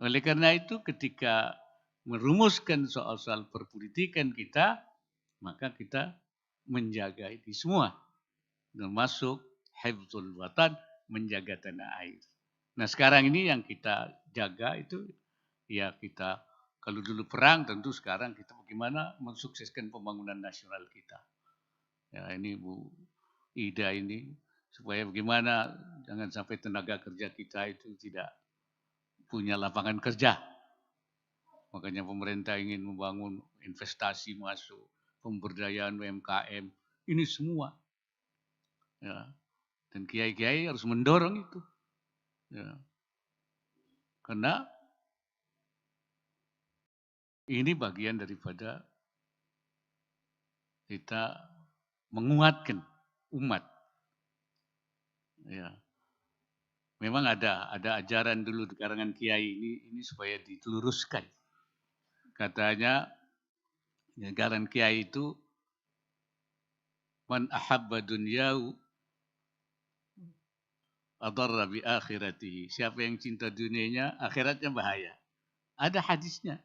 G: Oleh karena itu ketika merumuskan soal-soal perpolitikan kita, maka kita menjaga ini semua. Termasuk hifdzul watan, menjaga tanah air. Nah sekarang ini yang kita jaga itu, ya kita, kalau dulu perang tentu sekarang kita bagaimana mensukseskan pembangunan nasional kita. Ya ini Bu Ida ini, supaya bagaimana jangan sampai tenaga kerja kita itu tidak punya lapangan kerja. Makanya pemerintah ingin membangun investasi masuk, pemberdayaan UMKM, ini semua. Ya. Dan kiai-kiai harus mendorong itu. Ya. Karena ini bagian daripada kita menguatkan umat. Ya. Memang ada ajaran dulu di karangan kiai ini supaya diteluruskan. Katanya karangan kiai itu man ahabba dunyahu adarra bi akhiratihi. Siapa yang cinta dunianya, akhiratnya bahaya. Ada hadisnya.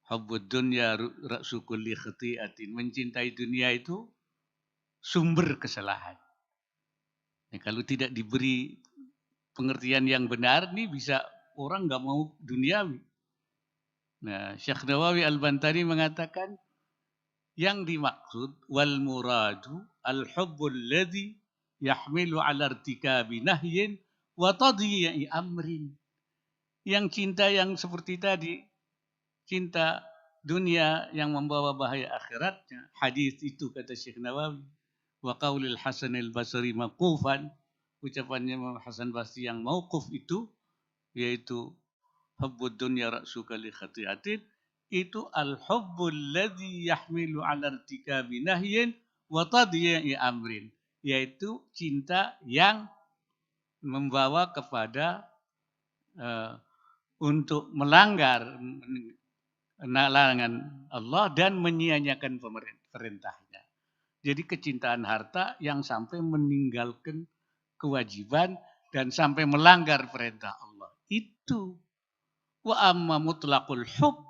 G: Hubbud dunya ra'su kulli khati'atin. Mencintai dunia itu sumber kesalahan. Nah, kalau tidak diberi pengertian yang benar, nih bisa orang nggak mau duniawi. Nah, Syekh Nawawi Al-Bantani mengatakan yang dimaksud wal muradu al-hubbul ladzi yahmilu ala irtikabi nahyin wa tadyi'i amrin. Yang cinta yang seperti tadi, cinta dunia yang membawa bahaya akhiratnya. Hadis itu kata Syekh Nawawi. Wa qaulil Hasan al-Basri maqufan, ucapannya Imam Hasan Basri yang mauquf itu yaitu hubbud dunya ra'suka li khati'atin, itu al-hubbul ladzi yahmilu 'ala irtikabi nahyin wa tadyi'i amrin, yaitu cinta yang membawa kepada untuk melanggar larangan Allah dan menyia-nyiakan perintahnya. Jadi kecintaan harta yang sampai meninggalkan kewajiban dan sampai melanggar perintah Allah. Itu Wa amma mutlaqul hub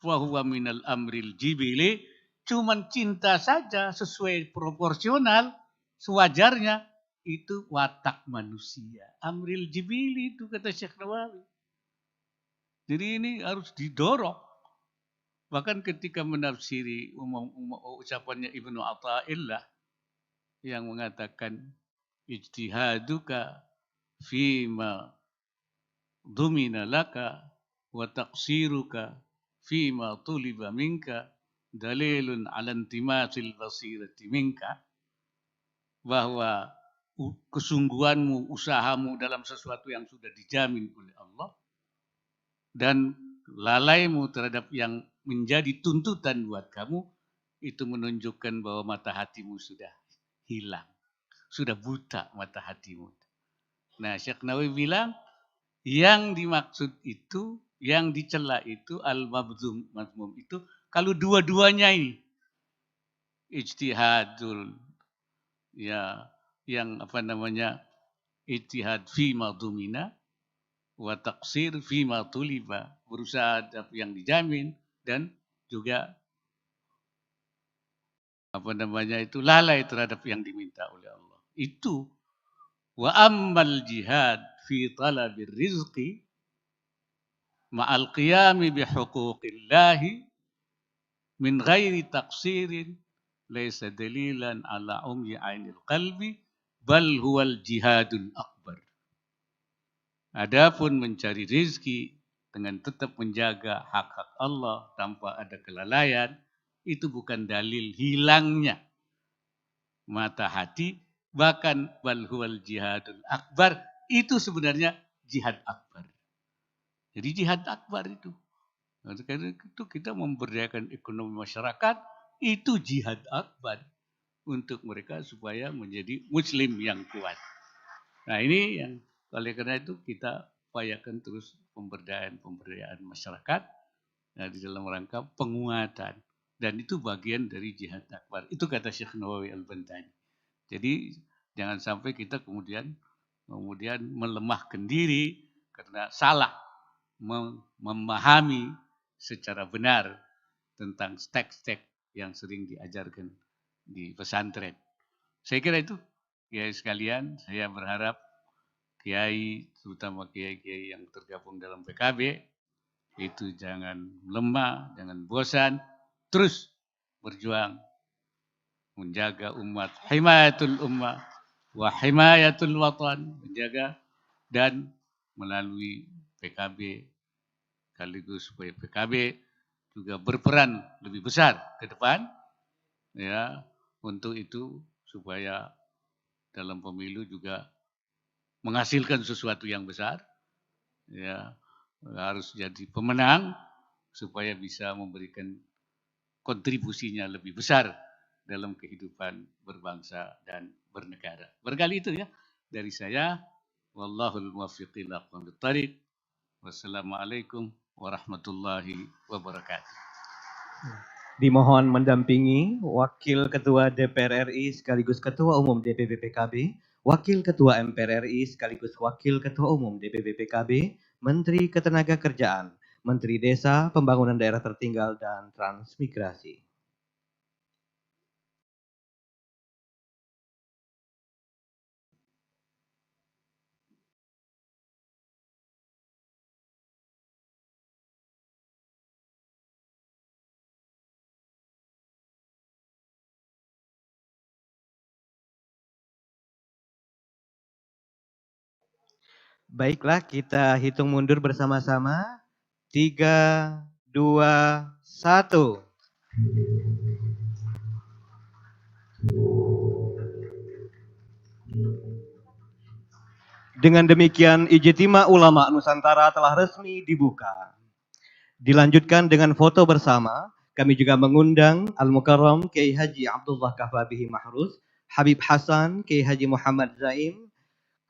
G: wa huwa minal amril jibili, cuman cinta saja sesuai proporsional sewajarnya, itu watak manusia. Amril jibili itu kata Syekh Nawawi. Jadi ini harus didorong. Bahkan ketika menafsiri ucapannya Ibnu Athaillah yang mengatakan ijtihaduka fima dumina laka wa taqsiruka fima tuliba minka dalilun ala intimasil basirati minka, bahwa kesungguhanmu, usahamu dalam sesuatu yang sudah dijamin oleh Allah dan lalaimu terhadap yang menjadi tuntutan buat kamu, itu menunjukkan bahwa mata hatimu sudah hilang, sudah buta mata hatimu. Nah, Syekh Nawawi bilang yang dimaksud itu, yang dicela itu al-mabzum itu kalau dua-duanya ini ijtihadul, ya, yang ijtihad fi madumina wa taqsir fi ma tuliba, berusaha yang dijamin dan juga lalai terhadap yang diminta oleh Allah. Itu wa ammal jihad fi talabir rizqi ma'al qiyami bi huquqillahi min ghairi taqsirin laisa dalilan ala umyi ainil qalbi bal huwal jihadul akbar. Adapun mencari rezeki dengan tetap menjaga hak-hak Allah tanpa ada kelalaian, itu bukan dalil hilangnya mata hati, bahkan bal huwal jihadul akbar, itu sebenarnya jihad akbar. Jadi jihad akbar itu. Karena itu kita memberdayakan ekonomi masyarakat, itu jihad akbar untuk mereka supaya menjadi muslim yang kuat. Nah ini yang oleh karena itu kita upayakan terus pemberdayaan masyarakat di dalam rangka penguatan, dan itu bagian dari jihad akbar. Itu kata Syekh Nawawi Al-Bantani. Jadi jangan sampai kita kemudian melemahkan diri karena salah memahami secara benar tentang teks-teks yang sering diajarkan di pesantren. Saya kira itu, kiai sekalian, saya berharap kiai, terutama kiai-kiai yang tergabung dalam PKB, itu jangan lemah, jangan bosan, terus berjuang menjaga umat, himayatul ummah wa himayatul watan, menjaga dan melalui PKB sekaligus supaya PKB juga berperan lebih besar ke depan, ya, untuk itu supaya dalam pemilu juga menghasilkan sesuatu yang besar, ya, harus jadi pemenang supaya bisa memberikan kontribusinya lebih besar dalam kehidupan berbangsa dan bernegara. Barangkali itu ya dari saya. Wallahul muwaffiq ila aqwamit thariq. Wassalamualaikum warahmatullahi wabarakatuh.
A: Dimohon mendampingi Wakil Ketua DPR RI sekaligus Ketua Umum DPP PKB, Wakil Ketua MPR RI sekaligus Wakil Ketua Umum DPP PKB, Menteri Ketenagakerjaan, Menteri Desa, Pembangunan Daerah Tertinggal, dan Transmigrasi. Baiklah, kita hitung mundur bersama-sama. 3, 2, 1. Dengan demikian, Ijtima Ulama Nusantara telah resmi dibuka. Dilanjutkan dengan foto bersama. Kami juga mengundang Al-Mukarram Kiai Haji Abdullah Kahfabihi Mahruz, Habib Hasan, Kiai Haji Muhammad Zaim,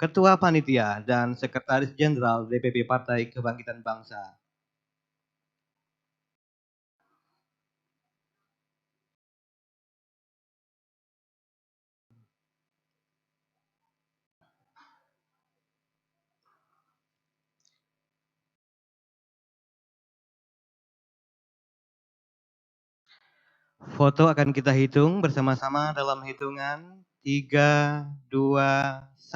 A: Ketua Panitia dan Sekretaris Jenderal DPP Partai Kebangkitan Bangsa. Foto akan kita hitung bersama-sama dalam hitungan 3, 2, 1.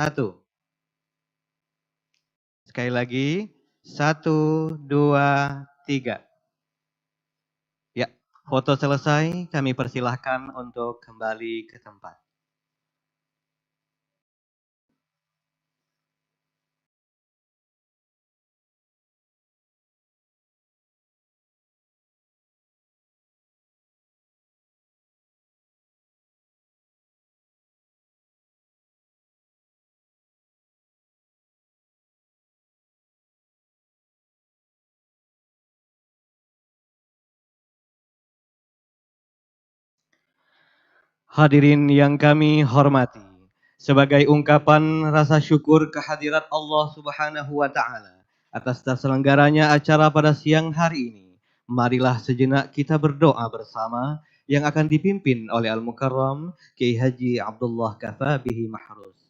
A: Sekali lagi, 1, 2, 3. Ya, foto selesai, kami persilahkan untuk kembali ke tempat. Hadirin yang kami hormati, sebagai ungkapan rasa syukur kehadirat Allah Subhanahu wa taala atas terselenggaranya acara pada siang hari ini, marilah sejenak kita berdoa bersama yang akan dipimpin oleh Al-Mukarram Kiai Haji Abdullah Kafabihi Mahruz.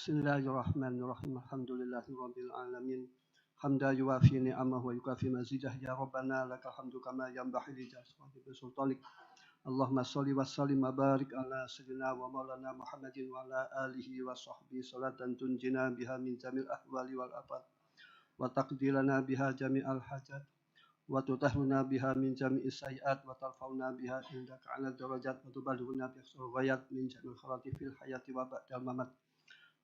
H: Bismillahirrahmanirrahim. Alhamdulillahirabbil alamin. Hamda yuwafi ni'amahu wa yukafi mazidah. Ya Rabbana lakal hamdu kama yanbaghi li jalalihi sultanik. Allahumma shalli wa sallim wa barik ala sayyidina wa maulana Muhammadin wa ala alihi wa sahbihi salatan tunjina biha min jamil ahwali wal afat wa taqdilana biha jami'al hajat wa tutahhuna biha min jami'is sayiat wa tarfauna biha indaka 'ala darajat wa tuballighuna biha ghayat min jami'il khairati fil hayati wa ba'dal mamat.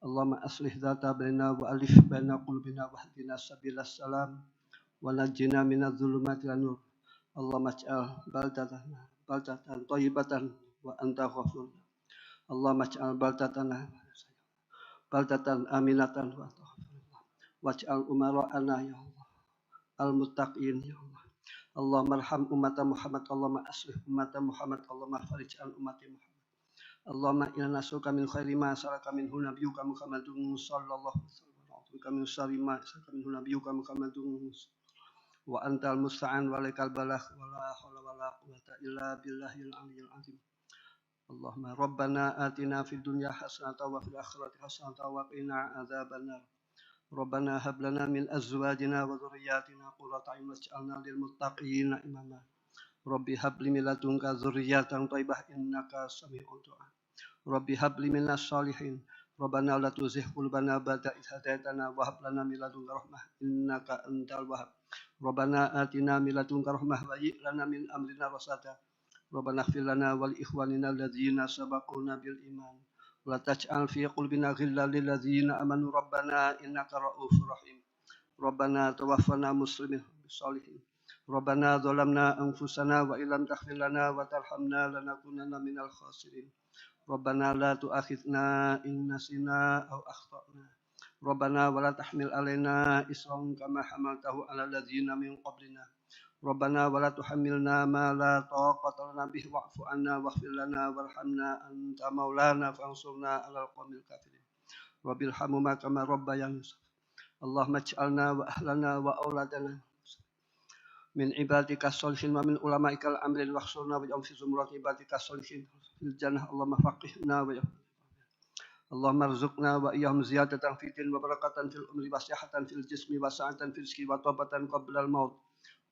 H: Allahumma aslih dzata baina wa alif baina qulubina wahdina sabilas salam wa najjina minadz zulumati ila nur. Allahumma ij'al baldatan thayyibatan wa anta ghafur. Allahumma ij'al baldatan aminatan wa waj'al umara'ana ya Allah al-muttaqin ya Allah. Allahumma arham ummata Muhammad, Allahumma aslih ummata Muhammad, Allahumma farij an ummati Muhammad. Allahumma inna nas'aluka min khairi ma sa'alaka minhu nabiyyuka Muhammadun sallallahu alaihi wasallam wa a'udzuka min syarri ma sa'alaka minhu nabiyyuka Muhammadun wa antal musta'an wa alaikal balagh wa la haula wa la quwwata illa billahil aliyyil azim. Allahumma rabbana atina fid dunya hasanatan wa fil akhirati hasanatan wa qina adzabannar. Rabbana hab lana min azwajina wa dhurriyyatina qurrata a'yun waj'alna lil muttaqina imama. Rabbi habli min ladunka dzurriyyatan thayyibah innaka sami'ud du'a. Rabbi habli minas shalihin. Rabbana la tuzigh qulubana ba'da idh hadaitana wa hab lana min ladunka rahmah innaka antal wahhab. Rabbana atina min ladunka rahmah wa hayyi lana min amrina rasada. Rabbana ighfir lana wa li ikhwanina alladzina sabaquna bil iman. La taj'al fi qulubina ghillan lil ladzina amanu rabbana innaka ra'ufur rahim. Rabbana tawaffana muslimin bis shalihin. Rabbana zalamna anfusana wa illam taghfir lana wa tarhamna lanakunanna minal khasirin. Rabbana la tu'akhidna in nasina aw akhtana. Rabbana wa la tahmil alaina isran kama hamaltahu 'alal ladzina min qablina. Rabbana wa la tuhammilna ma la taqata lana bihi wa'fu 'anna waghfir lana warhamna anta maulana fansurna 'alal qaumil kafirin. Rabbil hamhuma kama rabbayani Allahumma ij'alna wa ahlana wa auladana min ibadika sholihin wa min ulama'ikal amrin wakhsurna wa ja'al fi zumrati ibadika sholihin fil jannah. Allahumma faqihna wa Allahumma arzuqna wa iyyahum ziyadatan fid din wa barakatan fil umri wa sihhatan fil jismi wa sa'atan fil rizqi wa taubatan qabla al maut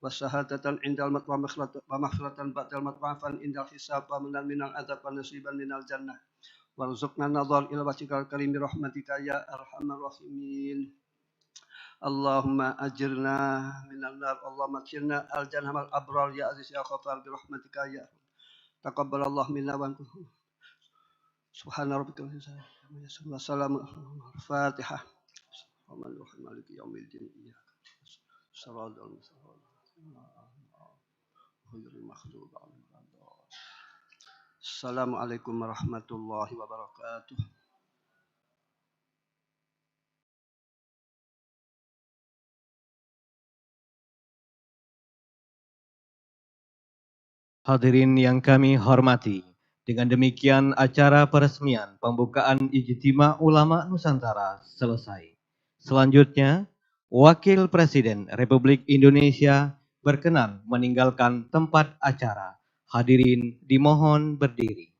H: wa syahadatan indal maut wa maghfiratan ba'dal maut wa afan indal hisab wa minal adzab wa nasiban minal jannah warzuqna nadhar ila wajhikal karim bi rahmatika ya arhamar rahimin. Allahumma ajirna minan nar. Allahumma ajirna al-jannah mal abrar ya aziz ya ghafar bi rahmatika ya. Taqabbalallahu minna wa ankum. Subhana rabbika rabbil izzati amma yasifun wa salamun al-Fatihah. Bismillahirrahmanirrahim. Maliki yaumiddin. Shiratal mustaqim. Ghairil maghdubi 'alaihim waladdallin. Assalamualaikum warahmatullahi wabarakatuh.
A: Hadirin yang kami hormati, dengan demikian acara peresmian pembukaan Ijtima Ulama Nusantara selesai. Selanjutnya, Wakil Presiden Republik Indonesia berkenan meninggalkan tempat acara. Hadirin dimohon berdiri.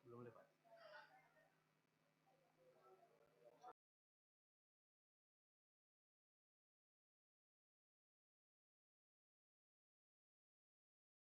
A: Belum lewat.